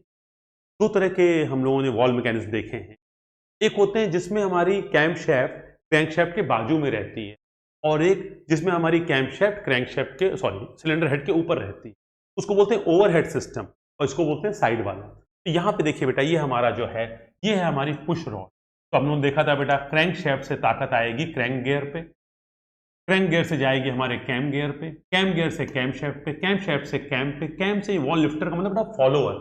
2 तरह के हम लोगों ने वॉल मैकेनिज्म देखे हैं। एक होते हैं जिसमें हमारी कैम शाफ्ट क्रैंक शाफ्ट के बाजू में रहती है, और एक जिसमें हमारी कैम्पशैफ्ट क्रैंकशैफ्ट के सिलेंडर हेड के ऊपर रहती है, उसको बोलते हैं ओवरहेड सिस्टम और इसको बोलते हैं साइड वाला। तो यहाँ पे देखिए बेटा, ये हमारा जो है ये है हमारी पुश रॉड। तो हमने देखा था बेटा, क्रैंकशैफ्ट से ताकत आएगी क्रैंक गियर पे, क्रैंक गियर से जाएगी हमारे कैम गियर पे, कैम गियर से कैमशैफ्ट पे, कैमशैफ्ट से कैम पे, कैम से वॉल लिफ्टर का मतलब बेटा फॉलोवर,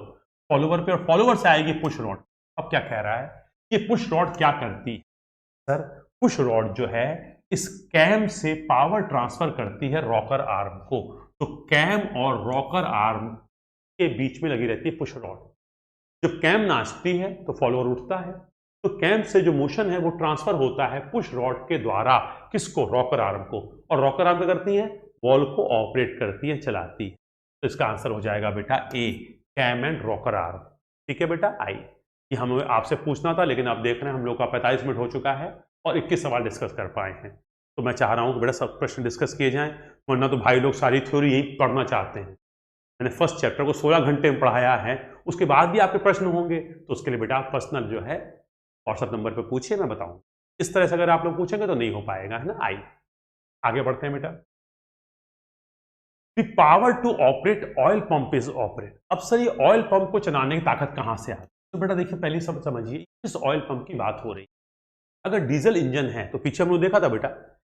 फॉलोवर पे, और फॉलोवर से आएगी पुश रॉड। अब क्या कह रहा है, ये पुश रॉड क्या करती है सर? पुश रॉड जो है इस कैम से पावर ट्रांसफर करती है रॉकर आर्म को। तो कैम और रॉकर आर्म के बीच में लगी रहती है पुश रॉड। जब कैम नाचती है तो फॉलोअर उठता है, तो कैम से जो मोशन है वो ट्रांसफर होता है पुश रॉड के द्वारा, किसको? रॉकर आर्म को। और रॉकर आर्म क्या करती है? वॉल को ऑपरेट करती है, चलाती है। तो इसका आंसर हो जाएगा बेटा ए, कैम एंड रॉकर आर्म। ठीक है बेटा, आई ये हमें आपसे पूछना था, लेकिन आप देख रहे हैं हम लोग का 45 मिनट हो चुका है और 21 सवाल डिस्कस कर पाए हैं। तो मैं चाह रहा हूं कि बेटा सब प्रश्न डिस्कस किए जाएं, वरना तो भाई लोग सारी थ्योरी यही पढ़ना चाहते हैं। मैंने फर्स्ट चैप्टर को 16 घंटे में पढ़ाया है, उसके बाद भी आपके प्रश्न होंगे, तो उसके लिए बेटा आप पर्सनल जो है व्हाट्सएप नंबर पे पूछिए, मैं बताऊंगा। इस तरह से अगर आप लोग पूछेंगे तो नहीं हो पाएगा, है ना। आई आगे बढ़ते हैं बेटा। The power to operate oil pump is operate. अब सर ये ऑयल पंप को चलाने की ताकत कहां से आती है? तो बेटा देखिए, पहले सब समझिए इस ऑयल पंप की बात हो रही है। अगर डीजल इंजन है तो पीछे हमने देखा था बेटा,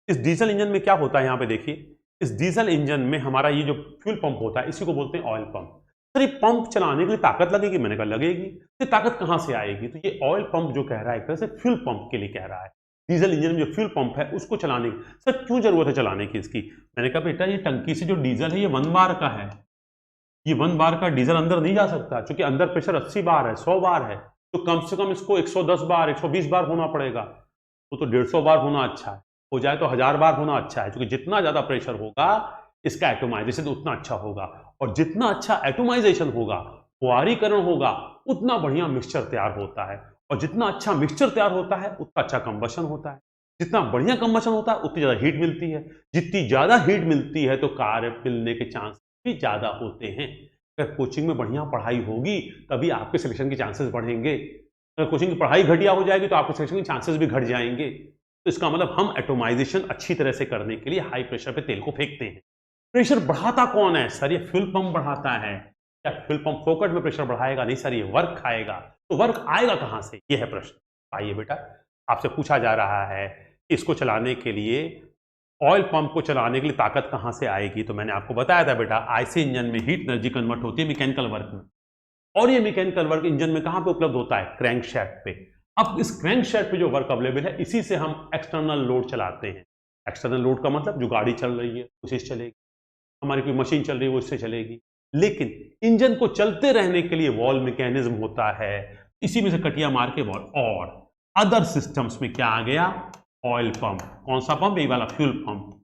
इस डीजल इंजन में क्या होता है, यहां पे देखिए, इस डीजल इंजन में हमारा ये जो फ्यूल पंप होता है इसी को बोलते हैं ऑयल पंप। सर ये पंप चलाने के लिए ताकत लगेगी? मैंने कहा लगेगी। ये ताकत कहां से आएगी? तो ये ऑयल पंप जो कह रहा है एक तरह से फ्यूल पंप के लिए कह रहा है। डीजल इंजन में जो फ्यूल पंप है उसको चलाने की, सर क्यों जरूरत है चलाने की इसकी? मैंने कहा बेटा, ये टंकी से जो डीजल है ये 1 बार का है, ये 1 बार का डीजल अंदर नहीं जा सकता, क्योंकि अंदर प्रेशर 80 बार है, 100 बार है, तो कम से कम इसको 110 बार 120 बार होना पड़ेगा। तो 150 बार होना अच्छा है, हो जाए तो 1000 बार होना अच्छा है, क्योंकि जितना ज्यादा प्रेशर होगा इसका एटोमाइजेशन उतना अच्छा होगा, और जितना अच्छा एटोमाइजेशन होगा, फुआरीकरण होगा, उतना बढ़िया मिक्सचर तैयार होता है, और जितना अच्छा मिक्सचर तैयार होता है उतना अच्छा कंबशन होता है, जितना बढ़िया कंबशन होता है उतनी ज्यादा हीट मिलती है, जितनी ज्यादा हीट मिलती है तो कार्य मिलने के चांस भी ज्यादा होते हैं। अगर कोचिंग में बढ़िया पढ़ाई होगी तभी आपके सिलेक्शन के चांसेस बढ़ेंगे, अगर कोचिंग की पढ़ाई घटिया हो जाएगी तो आपके सिलेक्शन के चांसेस भी घट जाएंगे। तो इसका मतलब हम एटोमाइजेशन अच्छी तरह से करने के लिए हाई प्रेशर पे तेल को फेंकते हैं। प्रेशर बढ़ाता कौन है सर? ये फ्यूल पंप बढ़ाता है। क्या फ्यूल पंप फोकट में प्रेशर बढ़ाएगा? नहीं सर, ये वर्क खाएगा। तो वर्क आएगा कहां से, ये है प्रश्न। आइए बेटा, आपसे पूछा जा रहा है इसको चलाने के लिए, ऑयल पंप को चलाने के लिए ताकत कहां से आएगी? तो मैंने आपको बताया था बेटा, आईसी इंजन में हीट एनर्जी कन्वर्ट होती है मैकेनिकल वर्क में, और ये मैकेनिकल वर्क इंजन में कहां पे उपलब्ध होता है? क्रैंकशैफ्ट पे। अब इस क्रैंकशैफ्ट पे जो वर्क अवेलेबल है, इसी से हम एक्सटर्नल लोड चलाते हैं। एक्सटर्नल लोड का मतलब जो गाड़ी चल रही है उसी से चलेगी, हमारी कोई मशीन चल रही है वो इससे चलेगी। लेकिन इंजन को चलते रहने के लिए वॉल्व मैकेनिज्म होता है, इसी में से कटिया मार के वॉल्व। और अदर सिस्टम्स में क्या आ गया? Oil pump. कौन सा पंप? ये वाला फ्यूल पंप।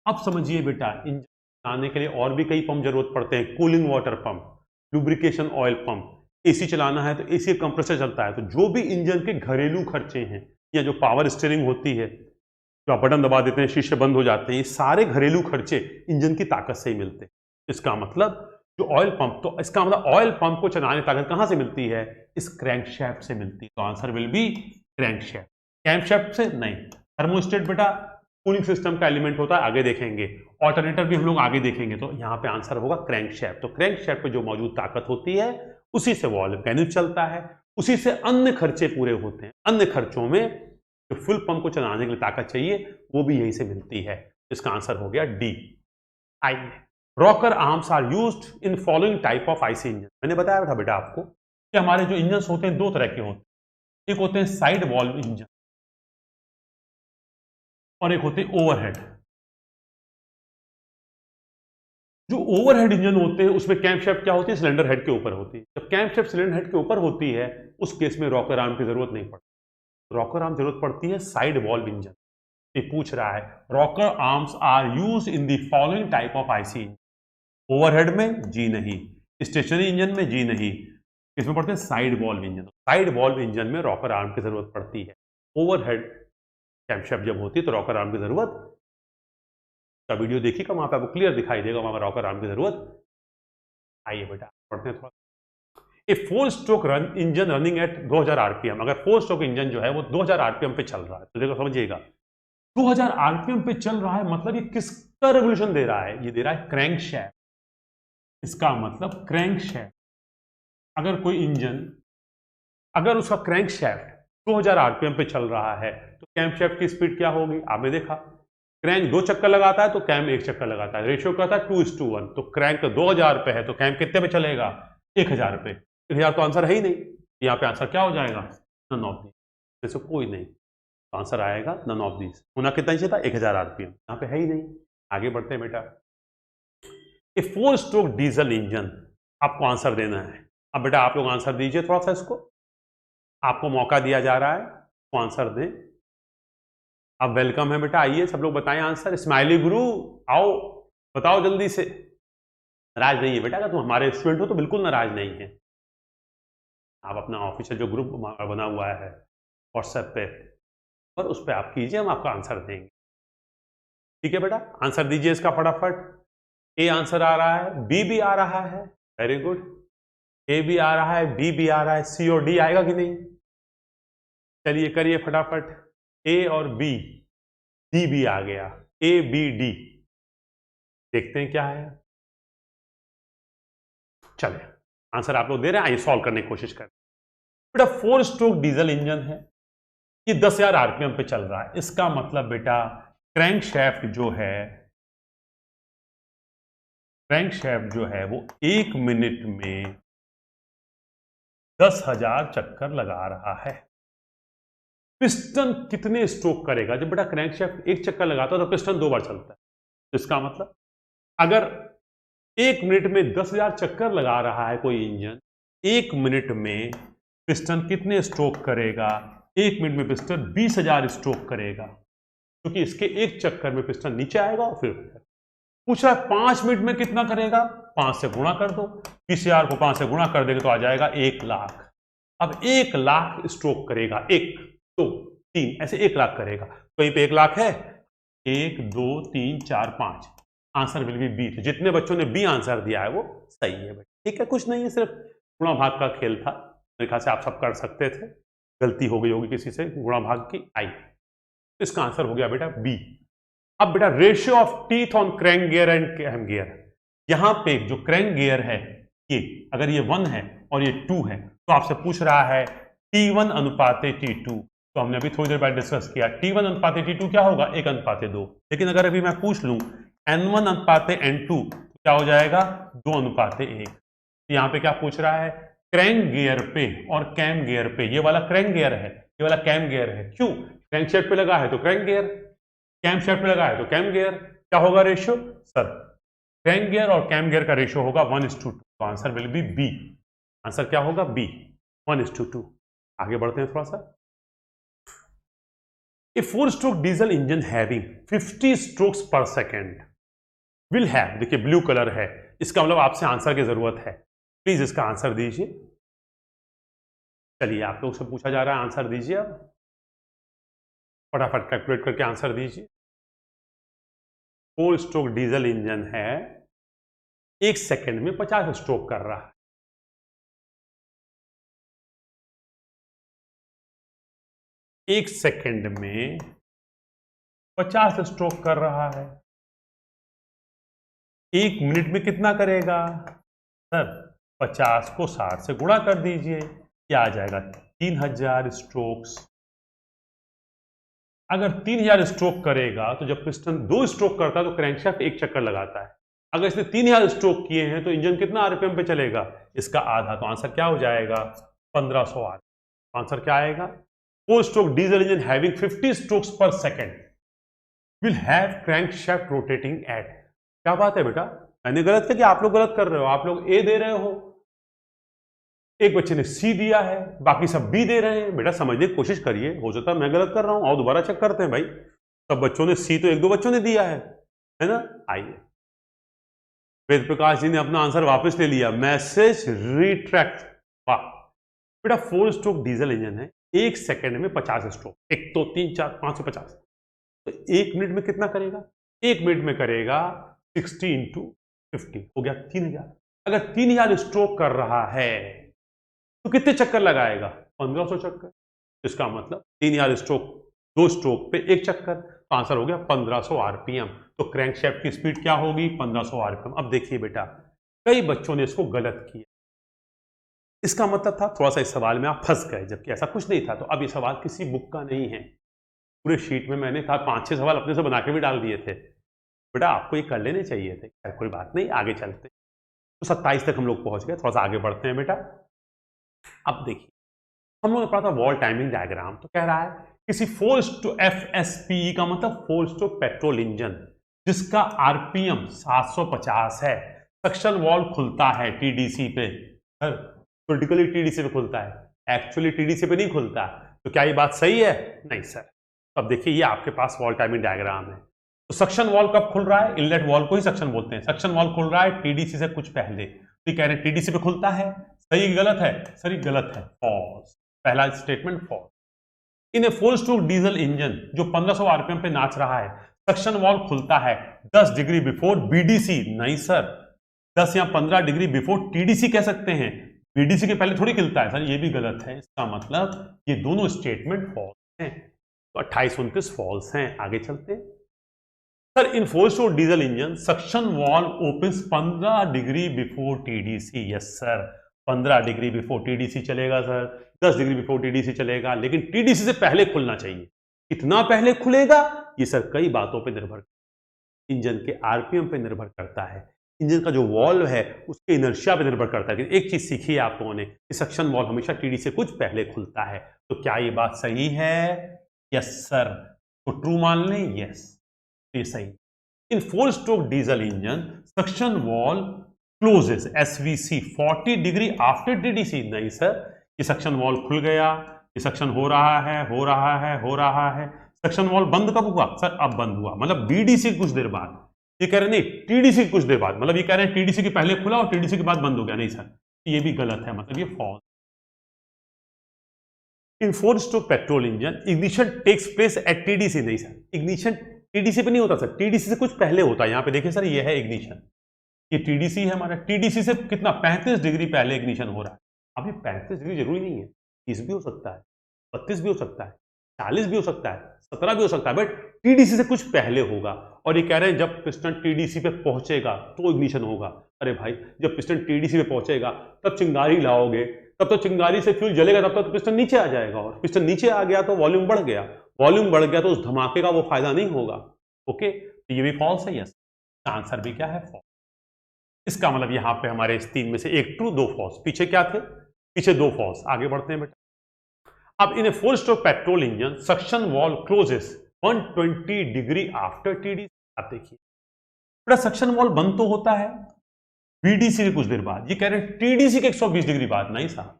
अब समझिए बेटा, इंजन चलाने के लिए और भी कई पंप जरूरत पड़ते हैं। Cooling water pump, lubrication oil pump, AC चलाना है तो एसी कंप्रेसर चलता है। तो जो भी इंजन के घरेलू खर्चे हैं, या जो पावर स्टीयरिंग होती है, जो आप बटन दबा देते हैं शीशे बंद हो जाते हैं, ये सारे घरेलू खर्चे इंजन की ताकत से ही मिलते हैं। इसका मतलब जो ऑयल पंप, तो इसका मतलब ऑयल पंप को चलाने की ताकत कहां से मिलती है? इस क्रैंकशैफ्ट से मिलती है। तो आंसर विल बी क्रैंकशैफ्ट। कैमशैफ्ट से नहीं। थर्मोस्टेट बेटा कूलिंग सिस्टम का एलिमेंट होता है, आगे देखेंगे। ऑल्टरनेटर भी हम लोग आगे देखेंगे। तो यहां पे आंसर होगा क्रैंकशैफ्ट। तो क्रैंकशैफ्ट पे जो मौजूद ताकत होती है उसी से वॉल्व मैकेनिज्म चलता है, उसी से अन्य खर्चे पूरे होते हैं। अन्य खर्चों में जो फुल पंप को चलाने के लिए ताकत चाहिए वो भी यहीं से मिलती है। इसका आंसर हो गया डी। आइए, rocker arms are used in following type of IC engine. मैंने बताया था बेटा आपको कि हमारे जो इंजन होते हैं दो तरह के होते हैं, एक होते हैं साइड वॉल्व इंजन और एक होते हैं ओवरहेड। जो ओवरहेड इंजन होते हैं उसमें कैम्पशैफ्ट क्या होती है? सिलेंडर हेड के ऊपर होती है। जब कैम्पशैफ्ट सिलेंडर हेड के ऊपर होती है उस केस में रॉकर आर्म की जरूरत नहीं पड़ती। रॉकर आर्म जरूरत पड़ती है साइड वॉल्व इंजन। ये पूछ रहा है rocker arms are use in the following type of IC engine. Overhead में जी नहीं, स्टेशनरी इंजन में जी नहीं, इसमें पड़ते हैं side valve engine. Side valve engine में रॉकर आर्म की जरूरत पड़ती है। ओवरहेड कैम्पशैफ्ट जब होती है तो रॉकर आर्म की जरूरत का वीडियो देखिएगा, वहां पे आपको क्लियर दिखाई देगा वहां रॉकर आर्म की जरूरत। आइए बेटा पढ़ते हैं थोड़ा। ए 4 stroke run engine running at 2000 RPM. अगर 4 स्ट्रोक इंजन जो है वो 2000 आरपीएम पे चल रहा है तो देखो समझिएगा, 2000 आरपीएम पे चल रहा है, मतलब ये किसका रेवोल्यूशन दे रहा है? ये दे रहा है क्रैंकशैफ्ट। इसका मतलब क्रैंकशैफ्ट, अगर कोई इंजन, अगर उसका क्रैंकशैफ्ट 2000 आरपीएम पे चल रहा है तो कैमशैफ्ट की स्पीड क्या होगी? आपने देखा, क्रैंक 2 चक्कर लगाता है तो कैम 1 चक्कर लगाता है, रेशियो क्या था? 2:1। तो क्रैंक 2000 पे है तो कैम कितने पे चलेगा? 1000 पे। 1000 तो आंसर है ही नहीं, यहाँ पे आंसर क्या हो जाएगा? नन ऑफ दीज, जैसे कोई नहीं, तो आंसर आएगा नन ऑफ दीज। होना कितना चाहिए था? 1000 आरपीएम, यहाँ पे है ही नहीं। आगे बढ़ते हैं बेटा। ए 4 स्ट्रोक डीजल इंजन, आपको आंसर देना है। अब बेटा आप लोग आंसर दीजिए थोड़ा सा, इसको आपको मौका दिया जा रहा है, तो आंसर दें। अब वेलकम है बेटा, आइए सब लोग बताएं आंसर। स्माइली गुरु आओ, बताओ जल्दी से। नाराज नहीं है बेटा, अगर तुम हमारे स्टूडेंट हो तो बिल्कुल नाराज नहीं है। आप अपना ऑफिशियल जो ग्रुप बना हुआ है व्हाट्सएप पे, और उस पर आप कीजिए, हम आपका आंसर देंगे। ठीक है बेटा, आंसर दीजिए इसका फटाफट। ए आंसर आ रहा है, बी भी आ रहा है, वेरी गुड। ए भी आ रहा है, बी भी आ रहा है, सी और डी आएगा कि नहीं? चलिए करिए फटाफट, ए और बी, डी भी आ गया, ए बी डी। देखते हैं क्या है। चलिए आंसर आप लोग दे रहे हैं, आइए सॉल्व करने की कोशिश करें। बेटा 4 स्ट्रोक डीजल इंजन है, ये 10,000 आरपीएम पे चल रहा है। इसका मतलब बेटा क्रैंकशैफ्ट जो है, क्रैंकशैफ्ट जो है वो 1 मिनट में 10,000 चक्कर लगा रहा है। पिस्टन कितने स्ट्रोक करेगा? जब बेटा क्रैंकशैफ्ट 1 चक्कर लगाता है तो पिस्टन 2 बार चलता है। तो इसका मतलब अगर 1 मिनट में 10,000 चक्कर लगा रहा है कोई इंजन, 1 मिनट में पिस्टन कितने स्ट्रोक करेगा? 1 मिनट में पिस्टन 20,000 स्ट्रोक करेगा, क्योंकि इसके 1 चक्कर में पिस्टन नीचे आएगा और फिर पूछ रहा है 5 मिनट में कितना करेगा? 5 से गुणा कर दो, 20,000 को 5 से गुणा कर देंगे तो आ जाएगा 1 लाख। अब 1 लाख स्ट्रोक करेगा, 1 2 3 ऐसे 1 लाख करेगा। कहीं पे 1 लाख है? 1 2 3 4 5, आंसर विल बी बी। तो जितने बच्चों ने बी आंसर दिया है वो सही है बेटा। ठीक है, कुछ नहीं है, सिर्फ गुणा भाग का खेल था। मेरे ख्याल से आप सब कर सकते थे, गलती हो गई होगी किसी से गुणा भाग की आई। तो इसका आंसर हो गया बेटा बी। अब बेटा ratio of teeth on crank gear and cam gear, यहां पे जो क्रैंक गियर है ये, अगर ये 1 है और ये 2 है तो आपसे पूछ रहा है T1 अनुपाते T2। तो हमने अभी थोड़ी देर बाद डिस्कस किया, T1 अनुपाते T2 क्या होगा? 1 अनुपाते 2। लेकिन अगर अभी मैं पूछ लूं N1 अनुपाते N2 तो क्या हो जाएगा? 2 अनुपाते 1। तो यहां पे क्या पूछ रहा है? क्रैंक गियर पे और कैम गियर पे, ये वाला क्रैंक गियर है, ये वाला कैम गियर है। क्यों? क्रैंक शेफ्ट पे लगा है तो क्रैंक गियर, कैम शेफ्ट पे लगा है तो कैम गियर। क्या होगा रेशियो? सर क्रैंक गियर और कैम गियर का रेशियो होगा 1:2। तो answer will be B. Answer क्या होगा? बी, 1:2। आगे बढ़ते हैं थोड़ा सा। A 4 stroke diesel engine having 50 strokes per second will have, देखिए ब्लू कलर है, इसका मतलब आपसे आंसर की जरूरत है। प्लीज इसका आंसर दीजिए। चलिए आप लोग से पूछा जा रहा है, आंसर दीजिए। अब फटाफट कैलकुलेट करके आंसर दीजिए। 4 स्ट्रोक डीजल इंजन है, 1 सेकेंड में 50 स्ट्रोक कर रहा है। 1 सेकेंड में 50 स्ट्रोक कर रहा है। 1 मिनट में कितना करेगा? सर 50 को 60 से गुणा कर दीजिए, क्या आ जाएगा? 3000 स्ट्रोक्स। अगर 3000 स्ट्रोक करेगा तो जब पिस्टन 2 स्ट्रोक करता है तो क्रैंकशाफ्ट 1 चक्कर लगाता है। अगर इसने 3000 स्ट्रोक किए हैं तो इंजन कितना आरपीएम पे चलेगा? इसका आधा। तो आंसर क्या हो जाएगा? 1500 आरपीएम। आंसर क्या आएगा? 4 stroke diesel engine having 50 strokes per second will have crankshaft rotating at. क्या बात है बेटा, मैंने गलत किया कि आप लोग गलत कर रहे हो? आप लोग ए दे रहे हो, एक बच्चे ने सी दिया है, बाकी सब बी दे रहे हैं। बेटा समझने की कोशिश करिए, हो सकता है मैं गलत कर रहा हूं, और दोबारा चेक करते हैं भाई। सब बच्चों ने सी तो 1-2 बच्चों ने दिया है ना? आइए, वेद प्रकाश जी ने अपना आंसर वापस ले लिया, मैसेज रिट्रैक्ट। वाह बेटा, 4 स्ट्रोक डीजल इंजन है, 1 सेकेंड में 50 स्ट्रोक, 1 2 3 4 5 से 50। तो 1 मिनट में कितना करेगा? 1 मिनट में करेगा 60 × 50, हो गया 3000। अगर 3000 स्ट्रोक कर रहा है तो कितने चक्कर लगाएगा? 1500 चक्कर। इसका मतलब 3000 स्ट्रोक, 2 स्ट्रोक पे 1 चक्कर। तो आंसर हो गया 1500 आरपीएम। तो क्रैंकशाफ्ट की स्पीड क्या होगी? 1500 आरपीएम। अब देखिए बेटा, कई बच्चों ने इसको गलत किया। इसका मतलब था थोड़ा सा इस सवाल में आप फंस गए, जबकि ऐसा कुछ नहीं था। तो अब ये सवाल किसी बुक का नहीं है, पूरे शीट में मैंने था 5-6 सवाल अपने से बना के भी डाल दिए थे। बेटा आपको ये कर लेने चाहिए थे। कोई बात नहीं, आगे चलते। तो 27 तक हम लोग पहुंच गए, थोड़ा सा आगे बढ़ते हैं बेटा। अब देखिए, हम लोग ने पढ़ा था वॉल टाइमिंग डायग्राम। तो कह रहा है किसी 4 to FSPE का मतलब 4 स्ट्रोक पेट्रोल इंजन जिसका आरपीएम 750 है, सक्शन वॉल्व खुलता है टीडीसी पे। सर क्रिटिकली टीडीसी पे खुलता है, एक्चुअली टीडीसी पे नहीं खुलता। तो क्या ये बात सही है? नहीं सर। अब देखिए, ये आपके पास वॉल टाइमिंग डायग्राम है। तो सक्शन वॉल्व कब खुल रहा है? इनलेट वॉल्व को ही सक्शन बोलते हैं। सक्शन वॉल्व खुल रहा है टीडीसी से कुछ पहले। तो ये कह रहे हैं टीडीसी पे खुलता है। सही गलत है? सर ये गलत है, फॉल्स। पहला statement false. In a 4 stroke diesel engine जो 1500 आरपीएम पे नाच रहा है, सक्शन वॉल्व खुलता है 10 डिग्री बिफोर बीडीसी। नहीं सर, 10 या 15 डिग्री बिफोर टीडीसी कह सकते हैं, बीडीसी के पहले थोड़ी खुलता है। सर ये भी गलत है। इसका मतलब ये दोनों स्टेटमेंट फॉल्स हैं। तो 28-29 फॉल्स हैं। आगे चलते हैं। सर इन 4 stroke diesel engine suction valve opens 15 degree before TDC. Yes sir, 15 degree before TDC चलेगा सर, 10 डिग्री बिफोर टीडीसी चलेगा, लेकिन टीडीसी से पहले खुलना चाहिए। कितना पहले खुलेगा? ये सर कई बातों पे निर्भर, इंजन के आरपीएम पे निर्भर करता है, इंजन का जो वॉल्व है उसके इनर्शिया पे निर्भर करता है। लेकिन एक चीज सीखी है आप लोगों ने कि सक्शन वॉल्व हमेशा टीडीसी से कुछ पहले खुलता है। तो क्या ये बात सही है? Yes sir. तो ट्रू मान लें? यस, ये सही। In 4 stroke diesel engine suction valve closes SVC 40 degree after TDC. नहीं सर, ये सक्शन वॉल्व खुल गया, ये सक्शन हो रहा है, हो रहा है, हो रहा है। सक्शन वॉल्व बंद कब हुआ? सर अब बंद हुआ, मतलब बीडीसी कुछ देर बाद। ये कह रहे नहीं, टीडीसी कुछ देर बाद, मतलब ये कह रहे हैं टीडीसी के पहले खुला और टीडीसी के बाद बंद हो गया। नहीं सर, ये भी गलत है, मतलब ये false. In 4 stroke petrol engine ignition takes place at TDC. नहीं सर, इग्निशन टीडीसी पे नहीं होता सर, टीडीसी से कुछ पहले होता है। यहां पे देखिए सर, ये है इग्निशन, ये टीडीसी है हमारा। टीडीसी से कितना? 35 डिग्री पहले इग्निशन हो रहा है। अब ये 35 डिग्री जरूरी नहीं है, 30 भी हो सकता है, 32 भी हो सकता है, 40 भी हो सकता है, 17 भी हो सकता है, बट टीडीसी से कुछ पहले होगा। और ये कह रहे हैं जब पिस्टन टीडीसी पे पहुंचेगा तो इग्निशन होगा। अरे भाई, जब पिस्टन टीडीसी पे पहुंचेगा तब चिंगारी लाओगे, तब तो चिंगारी से फ्यूल जलेगा, तब तक तो पिस्टन नीचे आ जाएगा, और पिस्टन नीचे आ गया तो वॉल्यूम बढ़ गया, वॉल्यूम बढ़ गया तो उस धमाके का वो फायदा नहीं होगा। ओके, तो ये भी फॉल्स है। यस, आंसर भी क्या है? फॉल्स। इसका मतलब यहां पे हमारे इस 3 में से एक ट्रू, 2 फॉल्स। पीछे क्या थे? पीछे 2 फॉल्स। आगे बढ़ते हैं बेटा। अब in a 4 stroke petrol engine suction valve closes 120 degree after TDC. आप देखिए बेटा, सक्शन वॉल्व बंद तो होता है बीडीसी के कुछ देर बाद, ये कह रहे हैं टीडीसी के 120 डिग्री बाद। नहीं साहब,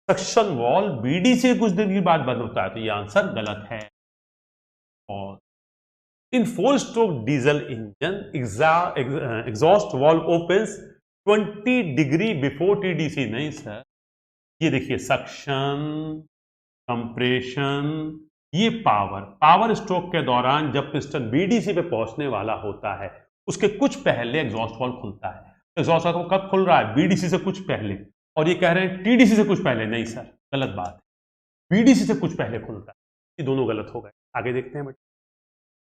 सक्शन वॉल्व बीडीसी के कुछ देर बाद बंद होता है। तो ये आंसर गलत है। और इन 4 stroke diesel engine exhaust valve opens 20 degree before TDC. नहीं सर, ये देखिए सक्शन, कंप्रेशन, ये पावर स्ट्रोक के दौरान जब पिस्टन बीडीसी पे पहुंचने वाला होता है उसके कुछ पहले एग्जॉस्ट वॉल्व खुलता है। एग्जॉस्ट वॉल्व कब खुल रहा है? बीडीसी से कुछ पहले। और ये कह रहे हैं टीडीसी से कुछ पहले। नहीं सर, गलत बात है, बीडीसी से कुछ पहले खुलता है। ये दोनों गलत हो गए। आगे देखते हैं बेटा।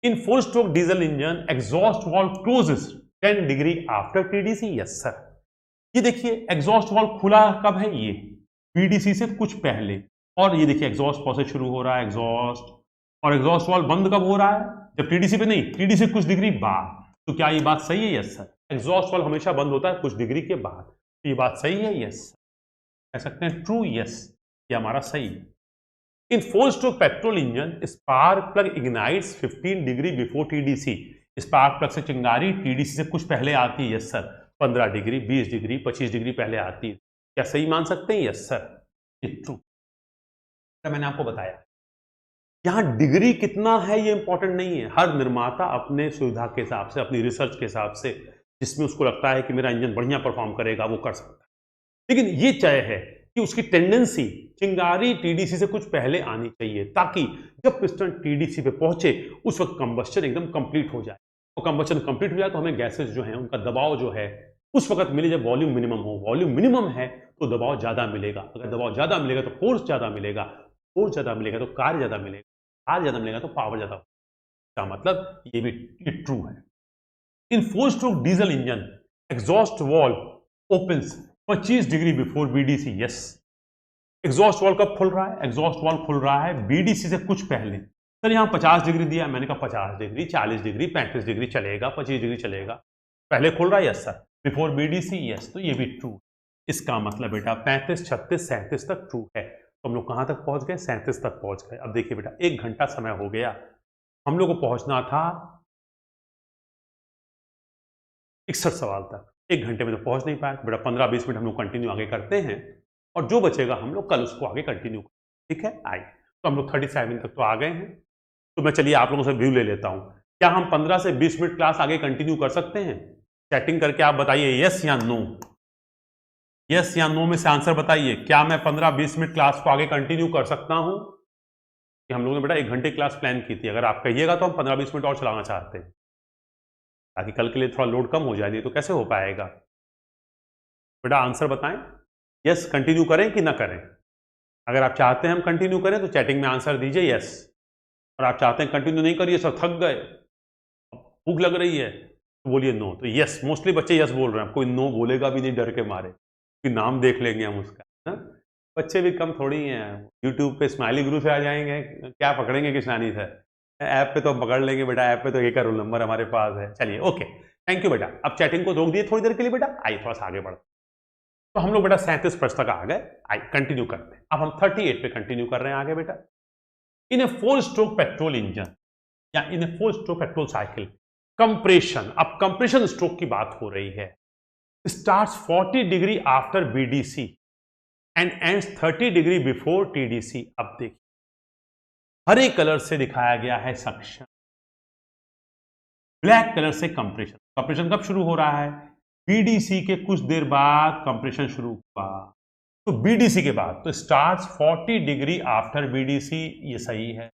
In 4 stroke diesel engine exhaust valve closes 10 degree after TDC. Yes sir, ये देखिए एग्जॉस्ट वॉल्व खुला कब है? ये बीडीसी से कुछ पहले। और ये देखिए एग्जॉस्ट प्रोसेस शुरू हो रहा है, एग्जॉस्ट, और एग्जॉस्ट वॉल्व बंद कब हो रहा है? जब टीडीसी पे नहीं, टीडीसी कुछ डिग्री बाद। तो क्या ये बात सही है? यस सर, एग्जॉस्ट वॉल्व हमेशा बंद होता है कुछ डिग्री के बाद। तो ये बात सही है? यस, कह सकते हैं ट्रू। यस, ये हमारा सही है। इन 4 stroke petrol engine spark plug ignites 15 degree before TDC. Spark plug से चिंगारी टीडीसी से कुछ पहले आती है। Yes sir, 15 degree, 20 degree, 25 degree पहले आती है। क्या सही मान सकते हैं? यस सर, ये ट्रू। मैंने आपको बताया यहां डिग्री कितना है ये इंपॉर्टेंट नहीं है। हर निर्माता अपने सुविधा के हिसाब से, अपनी रिसर्च के हिसाब से, जिसमें उसको लगता है कि मेरा इंजन बढ़िया परफॉर्म करेगा, वो कर सकता है। लेकिन ये तय है कि उसकी टेंडेंसी चिंगारी टीडीसी से कुछ पहले आनी चाहिए, ताकि जब पिस्टन टीडीसी पे पहुंचे उस वक्त कंबस्चन एकदम कंप्लीट हो जाए। और कंबस्चन कंप्लीट हो जाए तो हमें गैसेस जो हैं उनका दबाव जो है उस वक्त मिले जब वॉल्यूम मिनिमम हो। वॉल्यूम मिनिमम है तो दबाव ज्यादा मिलेगा, अगर दबाव ज्यादा मिलेगा तो फोर्स ज्यादा मिलेगा, फोर्स ज्यादा मिलेगा तो कार्य ज्यादा मिलेगा, कार्य ज्यादा मिलेगा तो पावर ज्यादा। इसका मतलब ये ट्रू है। इन 4 stroke diesel engine exhaust valve opens 25 degree before BDC. Yes, exhaust valve कब खुल रहा है? एग्जॉस्ट वॉल खुल रहा है बीडीसी से कुछ पहले। सर यहाँ 50 डिग्री दिया, मैंने कहा 50 डिग्री, 40 डिग्री, 35 डिग्री चलेगा, 25 डिग्री चलेगा, पहले खुल रहा है। Yes sir, before BDC. Yes, तो ये भी ट्रू। इसका मतलब बेटा 35, 36, 37 तक ट्रू है। तो हम लोग कहां तक पहुंच गए? 37 तक पहुंच गए। अब देखिए बेटा, 1 घंटा समय हो गया, हम लोग को पहुंचना था 61 सवाल तक। 1 घंटे में तो पहुंच नहीं पाए बेटा। 15-20 मिनट हम लोग कंटिन्यू आगे करते हैं और जो बचेगा हम लोग कल उसको आगे कंटिन्यू करें। ठीक है, आइए। तो हम लोग 37 तक तो आ गए हैं। तो मैं चलिए आप लोगों से व्यू ले लेता हूं। क्या हम 15 से 20 मिनट क्लास आगे कंटिन्यू कर सकते हैं? चैटिंग करके आप बताइए यस या नो। यस या नो में से आंसर बताइए। क्या मैं 15-20 मिनट क्लास को आगे कंटिन्यू कर सकता हूं? कि हम लोगों ने बेटा 1 घंटे क्लास प्लान की थी। अगर आप कहिएगा तो हम 15-20 मिनट और चलाना चाहते हैं, ताकि कल के लिए थोड़ा लोड कम हो जाए। नहीं तो कैसे हो पाएगा? बेटा आंसर बताएं, यस कंटिन्यू करें कि ना करें। अगर आप चाहते हैं हम कंटिन्यू करें तो चैटिंग में आंसर दीजिए यस, और आप चाहते हैं कंटिन्यू नहीं करिए, सब थक गए, भूख लग रही है, तो बोलिए नो। तो यस, मोस्टली बच्चे यस बोल रहे हैं। कोई नो बोलेगा भी नहीं डर के मारे कि नाम देख लेंगे हम उसका, है? बच्चे भी कम थोड़ी हैं। यूट्यूब पे स्माइली गुरु से आ जाएंगे, क्या पकड़ेंगे किशनानी से? ऐप पे तो हम पकड़ लेंगे बेटा, ऐप पे तो एक का रोल नंबर हमारे पास है। चलिए ओके, थैंक यू बेटा। अब चैटिंग को रोक दिए थोड़ी देर के लिए बेटा, आइए थोड़ा सा आगे बढ़ते। तो हम लोग बेटा 37 प्रश्न तक आ गए, आइए कंटिन्यू करते हैं। अब हम 38 पे कंटिन्यू कर रहे हैं आगे बेटा। इन ए 4 स्ट्रोक पेट्रोल इंजन या इन a 4 stroke petrol cycle compression, अब कंप्रेशन स्ट्रोक की बात हो रही है, starts 40 degree after BDC and ends 30 degree before TDC. अब देखिए, हरे कलर से दिखाया गया है सक्शन, ब्लैक कलर से कंप्रेशन। कंप्रेशन कब शुरू हो रहा है? बीडीसी के कुछ देर बाद कंप्रेशन शुरू हुआ। तो बीडीसी के बाद, तो स्टार्ट्स 40 डिग्री आफ्टर बीडीसी, ये सही है,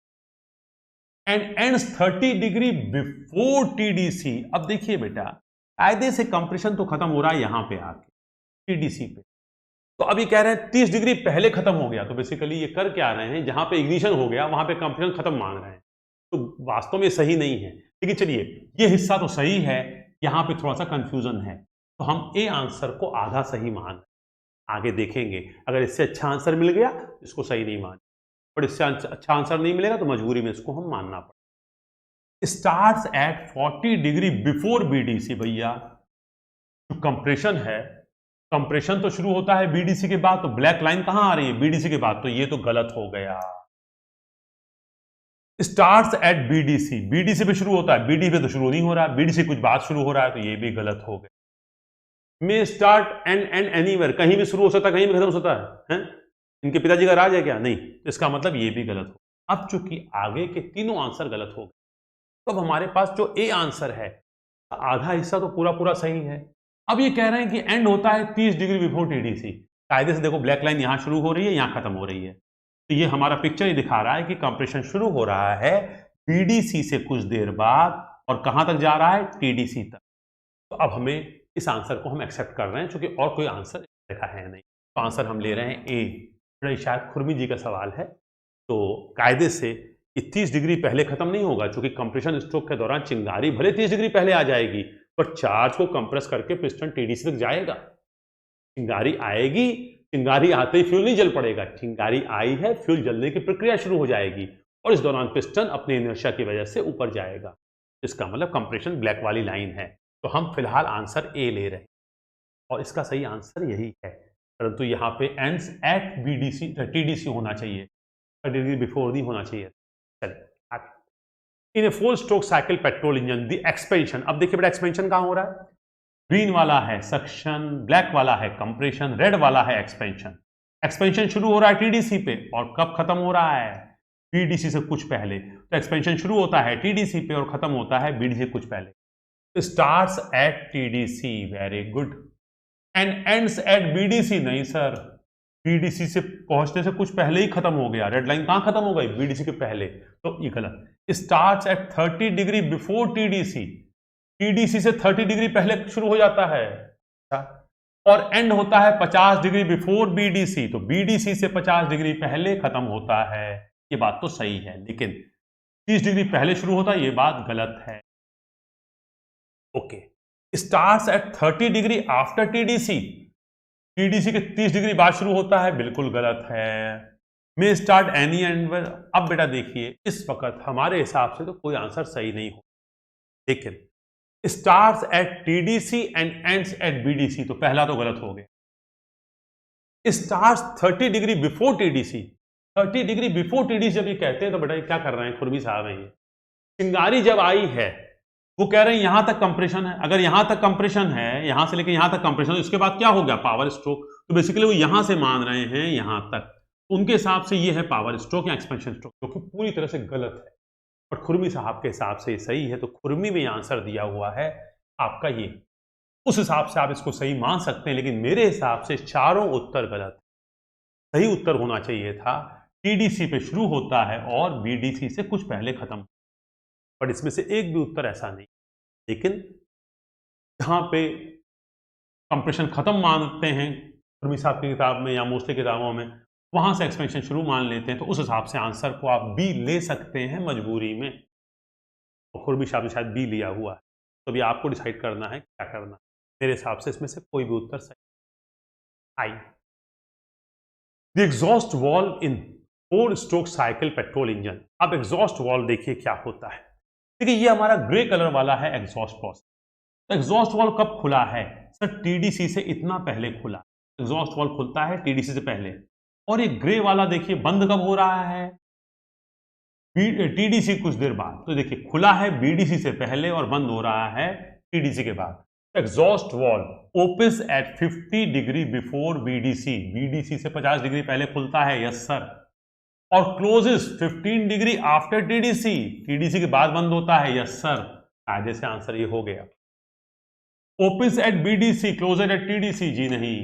and ends 30 degree before TDC. अब देखिए बेटा, कायदे से कंप्रेशन तो खत्म हो रहा है यहां पे आके टीडीसी पे। तो अभी कह रहे हैं 30 डिग्री पहले खत्म हो गया, तो बेसिकली ये कर क्या रहे हैं, जहां पे इग्निशन हो गया वहां पे कंप्रेशन खत्म मान रहे हैं। तो वास्तव में सही नहीं है, लेकिन चलिए ये हिस्सा तो सही है, यहां पे थोड़ा सा कंफ्यूजन है। तो हम ए आंसर को आधा सही मान, आगे देखेंगे अगर इससे अच्छा आंसर मिल गया तो इसको सही नहीं मान, पर इससे अच्छा आंसर नहीं मिलेगा तो मजबूरी में इसको हम मानना पड़ेगा। Starts at 40 degree before BDC. भैया जो कंप्रेशन है, कंप्रेशन तो शुरू होता है बीडीसी के बाद, तो ब्लैक लाइन कहां आ रही है? बीडीसी के बाद, तो ये तो गलत हो गया। स्टार्ट्स एट बीडीसी, बीडीसी पे शुरू होता है, बीडी पे तो शुरू नहीं हो रहा, बीडीसी कुछ बाद शुरू हो रहा है, तो ये भी गलत हो गया। मे स्टार्ट एंड एंड एनीवेयर, कहीं भी शुरू हो सकता है, कहीं भी खत्म हो सकता है? इनके पिताजी का राज है क्या? नहीं। तो इसका मतलब ये भी गलत हो। अब चूंकि आगे के तीनों आंसर गलत हो गए, तो अब हमारे पास जो ए आंसर है, आधा हिस्सा तो पूरा पूरा सही है। अब ये कह रहे हैं कि एंड होता है 30 डिग्री बिफोर टीडीसी। कायदे से देखो, ब्लैक लाइन यहां शुरू हो रही है, यहां खत्म हो रही है, तो ये हमारा पिक्चर ही दिखा रहा है कि कंप्रेशन शुरू हो रहा है बीडीसी से कुछ देर बाद, और कहां तक जा रहा है? टीडीसी तक। तो अब हमें इस आंसर को हम एक्सेप्ट कर रहे हैं, क्योंकि और कोई आंसर देखा है नहीं, तो आंसर हम ले रहे हैं ए। शायद खुरमी जी का सवाल है, तो कायदे से 30 डिग्री पहले खत्म नहीं होगा, क्योंकि कंप्रेशन स्ट्रोक के दौरान चिंगारी भले 30 डिग्री पहले आ जाएगी, पर चार्ज को कंप्रेस करके पिस्टन टीडीसी तक जाएगा। चिंगारी आएगी, चिंगारी आते ही फ्यूल नहीं जल पड़ेगा, चिंगारी आई है, फ्यूल जलने की प्रक्रिया शुरू हो जाएगी, और इस दौरान पिस्टन अपनी इनर्शिया की वजह से ऊपर जाएगा। इसका मतलब कंप्रेशन ब्लैक वाली लाइन है। तो हम फिलहाल आंसर ए ले रहे हैं, और इसका सही आंसर यही है, परंतु यहाँ पे एंड्स एट बीडीसी टीडीसी होना चाहिए, 30 डिग्री बिफोर नहीं होना चाहिए। चलिए आगे। इन a 4 stroke cycle petrol engine the expansion. अब देखिए बेटा, एक्सपेंशन कहां हो रहा है? ग्रीन वाला है सक्शन, ब्लैक वाला है कंप्रेशन, रेड वाला है एक्सपेंशन। एक्सपेंशन शुरू हो रहा है टीडीसी पे, और कब खत्म हो रहा है? बीडीसी से कुछ पहले। तो एक्सपेंशन शुरू होता है टीडीसी पे और खत्म होता है बीडीसी से कुछ पहले। Starts at TDC, very good, and ends at BDC. नहीं सर, बीडीसी से पहुंचने से कुछ पहले ही खत्म हो गया। रेड लाइन कहां खत्म हो गई? बीडीसी के पहले, तो ये गलत। Starts at 30 degree before TDC, TDC से 30 डिग्री पहले शुरू हो जाता है, और एंड होता है 50 डिग्री बिफोर बीडीसी, तो बीडीसी से 50 डिग्री पहले खत्म होता है। ये बात तो सही है, लेकिन 30 डिग्री पहले शुरू होता है, ये बात गलत है। Okay, starts at 30 degree after TDC, TDC के 30 डिग्री बाद शुरू होता है, बिल्कुल गलत है। मे स्टार्ट एनी एंड। अब बेटा देखिए, इस वक्त हमारे हिसाब से तो कोई आंसर सही नहीं हो, लेकिन starts at TDC and ends at BDC, तो पहला तो गलत हो गया। Starts 30 degree before TDC, 30 degree before TDC जब ये कहते हैं तो बेटा ये क्या कर रहे हैं, खुरमी साहब हैं ये। चिंगारी जब आई है वो कह रहे हैं यहां तक कंप्रेशन है, अगर यहां तक कंप्रेशन है, यहां से लेकर यहां तक कंप्रेशन, उसके बाद क्या हो गया, पावर स्ट्रोक। तो बेसिकली वो यहां से मान रहे हैं यहां तक, उनके हिसाब से ये है पावर स्ट्रोक या एक्सपेंशन स्ट्रोक, जो कि पूरी तरह से गलत है। और खुरमी साहब के हिसाब से ये सही है, तो खुरमी में आंसर दिया हुआ है आपका ये। उस हिसाब से आप इसको सही मान सकते हैं, लेकिन मेरे हिसाब से चारों उत्तर गलत। सही उत्तर होना चाहिए था टीडीसी पे शुरू होता है और बीडीसी से कुछ पहले खत्म, पर इसमें से एक भी उत्तर ऐसा नहीं। लेकिन जहां पे कंप्रेशन खत्म मानते हैं खुरमी साहब की किताब में या मोस्टली किताबों में, वहां से एक्सपेंशन शुरू मान लेते हैं, तो उस हिसाब से आंसर को आप बी ले सकते हैं मजबूरी में। और खुरमी साहब ने शायद बी लिया हुआ है, तो अभी आपको डिसाइड करना है क्या करना है। मेरे हिसाब से इसमें से कोई भी उत्तर सही। I the exhaust valve in 4 stroke cycle petrol engine. अब एग्जॉस्ट वॉल्व देखिए क्या होता है। देखिए ये हमारा ग्रे कलर वाला है एग्जॉस्ट प्रोसेस। तो एग्जॉस्ट वॉल्व कब खुला है सर, टीडीसी से इतना पहले खुला। एग्जॉस्ट वॉल्व खुलता है टीडीसी से पहले। और ये ग्रे वाला देखिए बंद कब हो रहा है, टीडीसी कुछ देर बाद। तो देखिए खुला है बीडीसी से पहले और बंद हो रहा है टीडीसी के बाद। Exhaust valve opens at 50 degree before BDC, BDC से 50 डिग्री पहले खुलता है, यस सर। और closes 15 degree after TDC, TDC के बाद बंद होता है, यस सर। कायदे से आंसर ये हो गया। Opens at BDC closed at TDC, जी नहीं,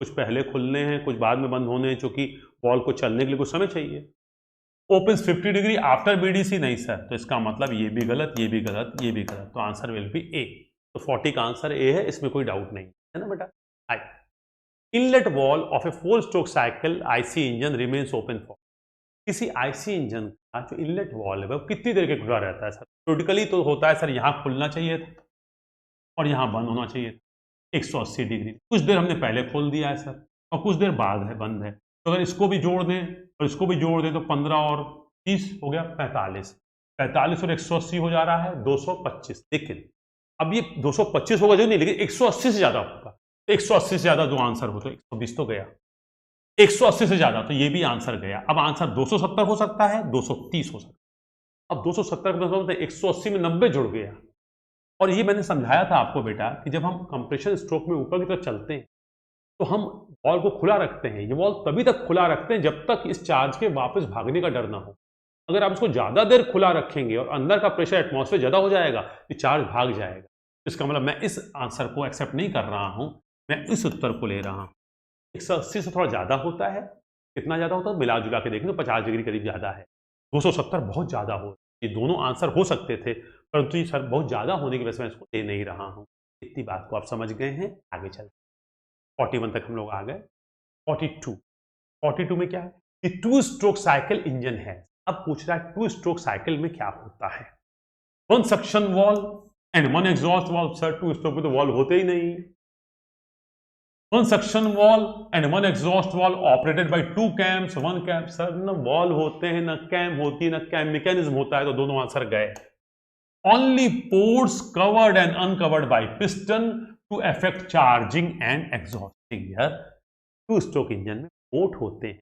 कुछ पहले खुलने हैं कुछ बाद में बंद होने हैं, क्योंकि वॉल को चलने के लिए कुछ समय चाहिए। ओपन्स 50 डिग्री आफ्टर बीडीसी, नहीं सर। तो इसका मतलब ये भी गलत, ये भी गलत, ये भी गलत, तो आंसर विल बी ए। तो 40 का आंसर ए है, इसमें कोई डाउट नहीं है ना बेटा। I inlet valve of a 4 stroke cycle IC engine remains open for. किसी आईसी इंजन का जो इनलेट वॉल है वो कितनी देर के खुला रहता है सर। थ्योरेटिकली तो होता है सर यहां खुलना चाहिए था और यहां बंद होना चाहिए था 180 डिग्री। कुछ देर हमने पहले खोल दिया है सर और कुछ देर बाद है बंद है। तो अगर इसको भी जोड़ दें और इसको भी जोड़ दें तो 15 और 30 हो गया 45। 45 और 180 हो जा रहा है 225। लेकिन अब ये 225 होगा जो नहीं, लेकिन 180 से ज्यादा होगा। 180 से ज्यादा जो आंसर हो तो 120 तो गया, 180 से ज्यादा तो ये भी आंसर गया। अब आंसर 270 हो सकता है, 230 हो सकता है। अब 270 का मतलब 180 में 90 जुड़ गया। और ये मैंने समझाया था आपको बेटा कि जब हम कंप्रेशन स्ट्रोक में ऊपर की तरफ चलते हैं तो हम वॉल को खुला रखते हैं। ये वॉल तभी तक खुला रखते हैं जब तक इस चार्ज के वापस भागने का डर ना हो। अगर आप इसको ज्यादा देर खुला रखेंगे और अंदर का प्रेशर एटमॉस्फेयर ज्यादा हो जाएगा तो चार्ज भाग जाएगा। इसका मतलब मैं इस आंसर को एक्सेप्ट नहीं कर रहा हूं, मैं इस उत्तर को ले रहा हूं। 180 से थोड़ा ज्यादा होता है, कितना ज्यादा होता है मिला जुला के देखें तो 50 डिग्री करीब ज्यादा है। 270 बहुत ज्यादा हो, ये दोनों आंसर हो सकते थे, परंतु ये सर बहुत ज्यादा होने की वजह से मैं इसको ले नहीं रहा हूं। इतनी बात को आप समझ गए हैं, आगे चल 41 तक हम लोग आ गए। 42 में क्या है, ये 2 स्ट्रोक साइकिल इंजन है। अब पूछ रहा है 2 स्ट्रोक साइकिल में क्या होता है। 1 suction valve and 1 exhaust valve. Sir 2 stroke में तो वॉल्व होते ही नहीं। 1 suction valve and 1 exhaust valve operated by 2 cams, 1 cam। Sir ना वॉल्व होते हैं ना कैम होती है ना कैम मैकेनिज्म होता है, तो दोनों आंसर गए। Only ports covered and uncovered by piston to affect charging and exhausting। यार 2 स्ट्रोक इंजन में पोर्ट होते हैं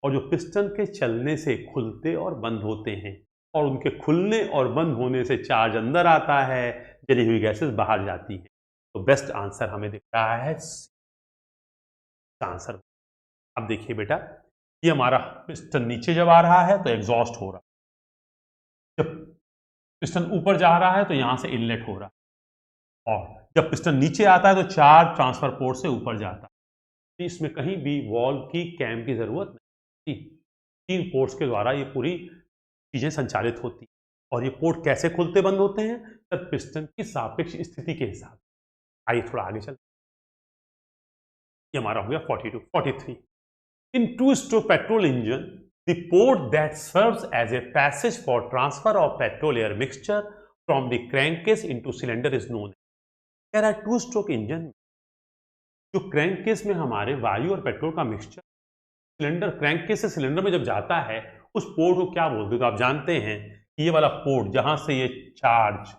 और जो पिस्टन के चलने से खुलते और बंद होते हैं और उनके खुलने और बंद होने से चार्ज अंदर आता है, जली हुई गैसेस बाहर जाती है। तो बेस्ट आंसर हमें दिख रहा है आंसर। अब देखिए बेटा, ये हमारा पिस्टन नीचे जब आ रहा है तो एग्जॉस्ट हो रहा है, जब पिस्टन ऊपर जा रहा है तो यहां से इनलेट हो रहा है, और जब पिस्टन नीचे आता है तो चार्ज ट्रांसफर पोर्ट से ऊपर जाता है। इसमें कहीं भी वॉल्व की कैम की जरूरत नहीं, 3 पोर्ट्स के द्वारा ये पूरी चीजें संचालित होती। और ये पोर्ट कैसे खुलते बंद होते हैं सर, पिस्टन की सापेक्ष स्थिति के हिसाब। आइए थोड़ा आगे चलते, ये हमारा हो गया 42। 43 in 2 stroke petrol engine the port that serves as a passage for transfer of petrol air mixture from the crankcase into cylinder is known. कह रहा है टू स्ट्रोक इंजन जो क्रैंककेस में हमारे वायु और पेट्रोल का मिक्सचर सिलेंडर क्रैंककेस से सिलेंडर में जब जाता है उस पोर्ट को क्या बोलते हैं? तो आप जानते हैं कि ये वाला पोर्ट जहां से ये चार्ज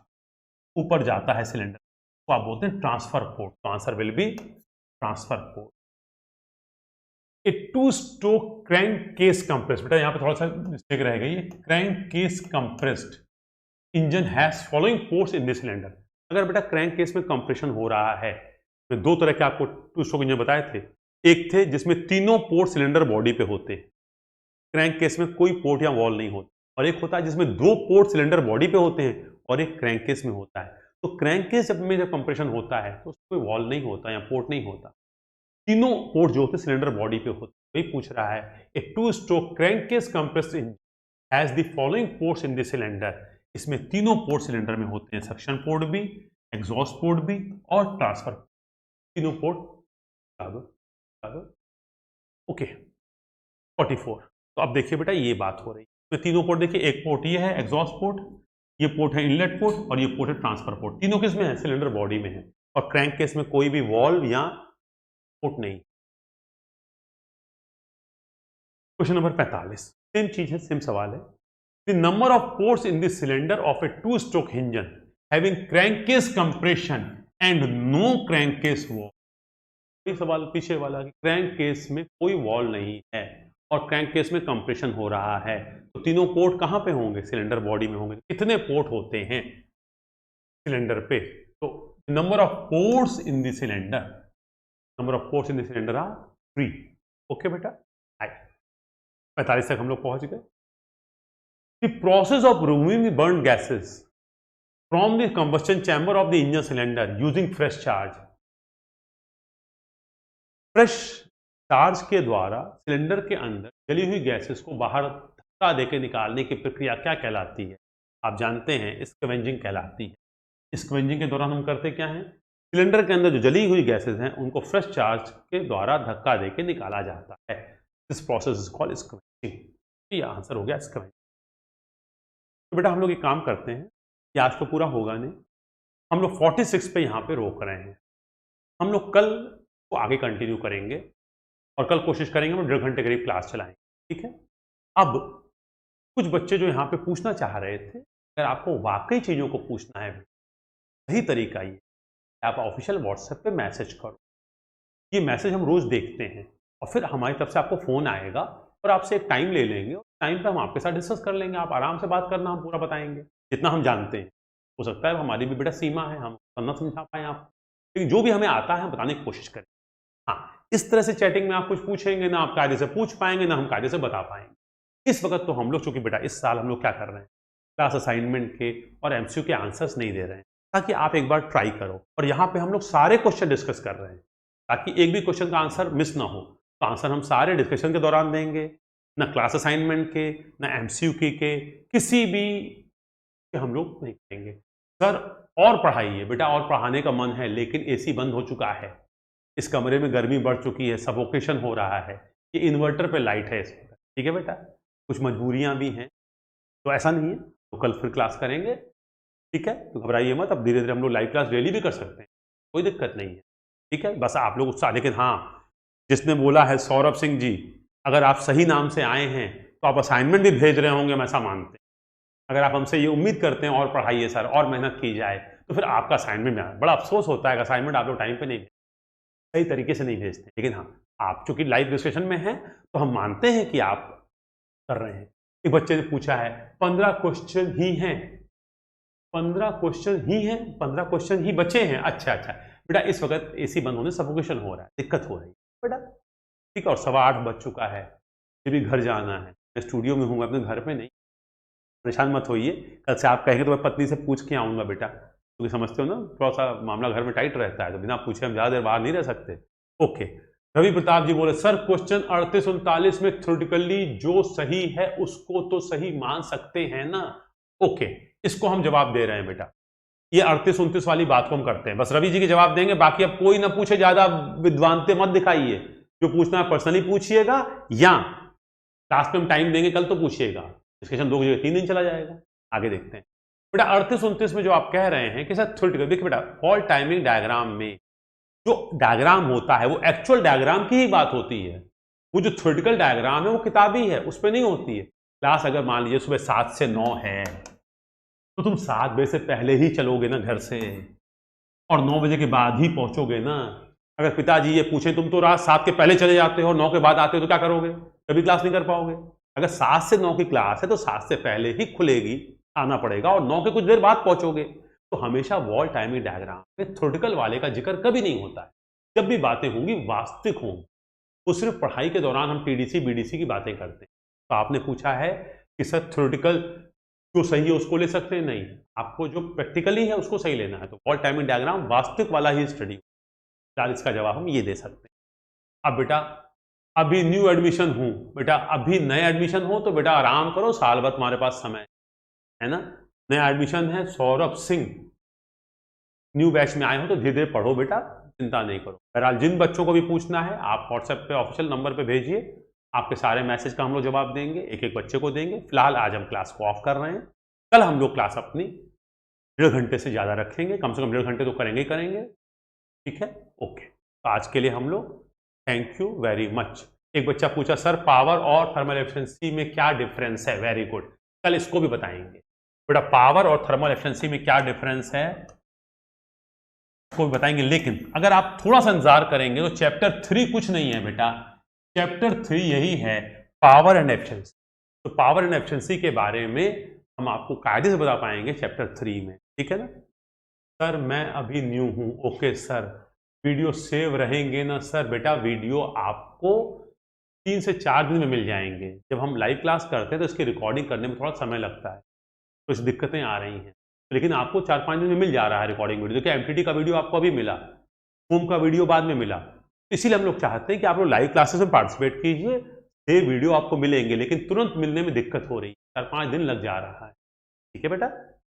ऊपर जाता है सिलेंडर तो आप बोलते हैं ट्रांसफर पोर्ट। तो answer will B transfer port. A two stroke crank case compressed, बेटा यहां पे थोड़ा सा मिस्टेक रह गई है। Crank case compressed engine has following ports in the cylinder. अगर बेटा क्रैंक केस में कंप्रेशन हो रहा है तो दो तरह के आपको टू स्ट्रोक इंजन बताए थे। एक थे जिसमें तीनों पोर्ट सिलेंडर बॉडी पे होते हैं, क्रैंक केस में कोई पोर्ट या वॉल नहीं होता, और एक होता है जिसमें दो पोर्ट सिलेंडर बॉडी पे होते हैं और एक क्रैंक केस में होता है। तो क्रैंक केस जब कंप्रेशन होता है तो उसमें कोई वॉल नहीं होता या पोर्ट नहीं होता, तीनों पोर्ट जो होते हैं सिलेंडर बॉडी पे होते हैं। वही पूछ रहा है a two stroke crank case compressed engine has the following ports in the cylinder. इसमें तीनों पोर्ट सिलेंडर में होते हैं, सक्शन पोर्ट भी, एग्जॉस्ट पोर्ट भी और ट्रांसफर, तीनों पोर्ट। ओके 44। तो अब देखिए बेटा ये बात हो रही है, तो तीनों पोर्ट देखिए, एक पोर्ट ये है एग्जॉस्ट पोर्ट, ये पोर्ट है इनलेट पोर्ट और ये पोर्ट है ट्रांसफर पोर्ट। तीनों किस में है? सिलेंडर बॉडी में है। और क्रैंक केस में कोई भी वॉल्व या पोर्ट नहीं। क्वेश्चन नंबर 45 सेम चीज है, सेम सवाल है। The number of ports in the cylinder of a two stroke engine having crankcase compression and no crankcase wall. ये सवाल पीछे वाला कि क्रैंक केस में कोई वॉल नहीं है और क्रैंक केस में कंप्रेशन हो रहा है, तो तीनों पोर्ट कहां पे होंगे? सिलेंडर बॉडी में होंगे। कितने पोर्ट होते हैं सिलेंडर पे? तो number of ports in the cylinder, number of ports in the cylinder are 3। Okay बेटा, 45 तक हम लोग पहुंच गए। The process of removing the burn gases from the combustion chamber of the engine cylinder using fresh charge. Fresh charge के द्वारा cylinder के अंदर जली हुई गैसेस को बाहर धक्का देकर निकालने की प्रक्रिया क्या कहलाती है? आप जानते हैं स्कैवेंजिंग कहलाती है। स्कैवेंजिंग के दौरान हम करते क्या हैं? सिलेंडर के अंदर जो जली हुई गैसेस हैं उनको फ्रेश चार्ज के द्वारा धक्का देकर निकाला जाता है। This process is called scavenging. ये आंसर हो गया स्कैवेंजिंग। तो बेटा हम लोग एक काम करते हैं, ये आज तो पूरा होगा नहीं, हम लोग 46 पे यहाँ पे रोक रहे हैं। हम लोग कल को आगे कंटिन्यू करेंगे और कल कोशिश करेंगे हम 1.5 घंटे करीब क्लास चलाएंगे, ठीक है। अब कुछ बच्चे जो यहाँ पे पूछना चाह रहे थे, अगर आपको वाकई चीज़ों को पूछना है सही तरीका ये, आप ऑफिशियल व्हाट्सएप पे मैसेज करो। ये मैसेज हम रोज़ देखते हैं और फिर हमारी तरफ से आपको फ़ोन आएगा और आपसे एक टाइम ले लेंगे और टाइम पे हम आपके साथ डिस्कस कर लेंगे। आप आराम से बात करना, हम पूरा बताएंगे जितना हम जानते हैं। हो सकता है हमारी भी बेटा सीमा है, हम ना समझा पाएँ आप, लेकिन जो भी हमें आता है हम बताने की कोशिश करें। हाँ, इस तरह से चैटिंग में आप कुछ पूछेंगे ना, आप कायदे से पूछ पाएंगे ना हम कायदे से बता पाएंगे। इस वक्त तो हम लोग, चूंकि बेटा इस साल हम लोग क्या कर रहे हैं, क्लास असाइनमेंट के और एमसीक्यू के आंसर्स नहीं दे रहे हैं, ताकि आप एक बार ट्राई करो। और यहाँ पे हम लोग सारे क्वेश्चन डिस्कस कर रहे हैं ताकि एक भी क्वेश्चन का आंसर मिस ना हो। तो आंसर हम सारे डिस्कशन के दौरान देंगे, ना क्लास असाइनमेंट के, ना एमसीक्यू के, किसी भी के हम लोग नहीं करेंगे। सर और पढ़ाइए बेटा, और पढ़ाने का मन है, लेकिन एसी बंद हो चुका है, इस कमरे में गर्मी बढ़ चुकी है, सफोकेशन हो रहा है, ये इन्वर्टर पे लाइट है इस वक्त, ठीक है बेटा, कुछ मजबूरियां भी हैं, तो ऐसा नहीं है। तो कल फिर क्लास करेंगे, ठीक है, तो घबराइए मत। अब धीरे धीरे हम लोग लाइव क्लास डेली भी कर सकते हैं, कोई दिक्कत नहीं है, ठीक है। बस आप लोग उत्साह, लेकिन हाँ, जिसने बोला है सौरभ सिंह जी, अगर आप सही नाम से आए हैं तो आप असाइनमेंट भी भेज रहे होंगे, हम ऐसा मानते हैं। अगर आप हमसे ये उम्मीद करते हैं और पढ़ाइए सर, और मेहनत की जाए, तो फिर आपका असाइनमेंट में बड़ा अफसोस होता है कि असाइनमेंट आप लोग टाइम पे नहीं, सही तरीके से नहीं भेजते। लेकिन हाँ, आप चूंकि लाइव डिस्कशन में हैं तो हम मानते हैं कि आप कर रहे हैं। एक बच्चे ने पूछा है 15 क्वेश्चन ही हैं, 15 क्वेश्चन ही हैं, 15 क्वेश्चन ही बचे हैं। अच्छा अच्छा बेटा, इस वक्त एसी बंद होने सफोकेशन हो रहा है, दिक्कत हो रही है बेटा, ठीक है। और 8:15 बज चुका है, मुझे भी घर जाना है, मैं स्टूडियो में हूँ, अपने घर पे नहीं। परेशान मत होइए, कल से आप कहेंगे तो मैं पत्नी से पूछ के आऊँगा बेटा, क्योंकि समझते हो ना, थोड़ा सा मामला घर में टाइट रहता है, तो बिना पूछे हम ज़्यादा देर बाहर नहीं रह सकते। ओके, रवि प्रताप जी बोले सर क्वेश्चन 38-39 में थ्योरेटिकली जो सही है उसको तो सही मान सकते हैं ना। ओके, इसको हम जवाब दे रहे हैं बेटा, ये 38-39 वाली बात को हम करते हैं, बस रवि जी के जवाब देंगे, बाकी अब कोई ना पूछे, ज्यादा विद्वानते मत दिखाइए, जो पूछना है पर्सनली पूछिएगा या क्लास में हम टाइम देंगे, कल तो पूछिएगा, डिस्कशन 2 की जगह 3 दिन चला जाएगा। आगे देखते हैं बेटा 38-29 में जो आप कह रहे हैं कि सर थ्योरेटिकल, देखिए बेटा फॉल्ट टाइमिंग डायग्राम में जो डायग्राम होता है वो एक्चुअल डायग्राम की ही बात होती है। वो जो थ्योरेटिकल डायग्राम है वो किताबी है, उस पर नहीं होती है। क्लास अगर मान लीजिए सुबह 7 से 9 है तो तुम 7 बजे से पहले ही चलोगे ना घर से, और 9 बजे के बाद ही पहुंचोगे ना। अगर पिताजी ये पूछें तुम तो रात 7 के पहले चले जाते हो, 9 के बाद आते हो, तो क्या करोगे? कभी क्लास नहीं कर पाओगे। अगर 7 से 9 की क्लास है तो 7 से पहले ही खुलेगी, आना पड़ेगा, और 9 के कुछ देर बाद पहुंचोगे। तो हमेशा वॉल टाइमिंग डायग्राम में थ्योरेटिकल वाले का जिक्र कभी नहीं होता है। जब भी बातें होंगी वास्तविक होंगी, वो सिर्फ पढ़ाई के दौरान हम टीडीसी बीडीसी की बातें करते हैं। तो आपने पूछा है कि सर थ्योरेटिकल जो सही है उसको ले सकते हैं, नहीं, आपको जो प्रैक्टिकली है उसको सही लेना है। तो वॉल टाइमिंग डायग्राम वास्तविक वाला ही स्टडी, फिलहाल इसका जवाब हम ये दे सकते हैं। अब बेटा अभी न्यू एडमिशन हूं, बेटा अभी नए एडमिशन हो तो बेटा आराम करो, साल भर तुम्हारे पास समय है ना। नया एडमिशन है सौरभ सिंह, न्यू बैच में आए हो तो धीरे धीरे पढ़ो बेटा, चिंता नहीं करो। बहरहाल जिन बच्चों को भी पूछना है आप व्हाट्सएप पे ऑफिशियल नंबर पे भेजिए, आपके सारे मैसेज का हम लोग जवाब देंगे, एक एक बच्चे को देंगे। फिलहाल आज हम क्लास को ऑफ कर रहे हैं, कल हम लोग क्लास अपनी 1.5 घंटे से ज़्यादा रखेंगे, कम से कम 1.5 घंटे तो करेंगे ही करेंगे, ठीक है। ओके, तो आज के लिए हम लोग थैंक यू वेरी मच। एक बच्चा पूछा सर पावर और थर्मल एफिशिएंसी में क्या डिफरेंस है, वेरी गुड, कल इसको भी बताएंगे बेटा। पावर और थर्मल एफिशिएंसी में क्या डिफरेंस है इसको भी बताएंगे, लेकिन अगर आप थोड़ा सा इंतजार करेंगे तो चैप्टर 3 कुछ नहीं है बेटा, चैप्टर 3 यही है पावर एंड एफिशिएंसी। तो पावर एंड एफिशिएंसी के बारे में हम आपको कायदे से बता पाएंगे चैप्टर 3 में, ठीक है ना। सर मैं अभी न्यू हूं, ओके सर, वीडियो सेव रहेंगे ना सर? बेटा वीडियो आपको 3 से 4 दिन में मिल जाएंगे। जब हम लाइव क्लास करते हैं तो इसकी रिकॉर्डिंग करने में थोड़ा समय लगता है, कुछ दिक्कतें आ रही हैं, लेकिन आपको 4-5 दिन में मिल जा रहा है रिकॉर्डिंग वीडियो। देखिए एमटीटी का वीडियो आपको अभी मिला, होम का वीडियो बाद में मिला, इसीलिए हम लोग चाहते हैं कि आप लोग लाइव क्लासेस में पार्टिसिपेट कीजिए। ये वीडियो आपको मिलेंगे, लेकिन तुरंत मिलने में दिक्कत हो रही है, 4-5 दिन लग जा रहा है, ठीक है बेटा।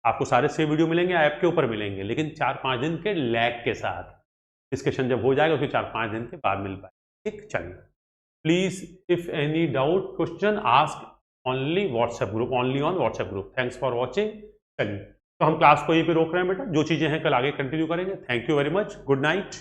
आपको सारे सेव वीडियो मिलेंगे, ऐप के ऊपर मिलेंगे, लेकिन 4-5 दिन के लैग के साथ। डिस्कशन जब हो जाएगा उसके 4-5 दिन के बाद मिल पाए, ठीक। चलिए, please if any doubt question ask only WhatsApp group, only on WhatsApp group. Thanks for watching. चलिए, तो हम क्लास को यहीं पे रोक रहे हैं बेटा, जो चीजें हैं कल आगे कंटिन्यू करेंगे। Thank you very much, good night.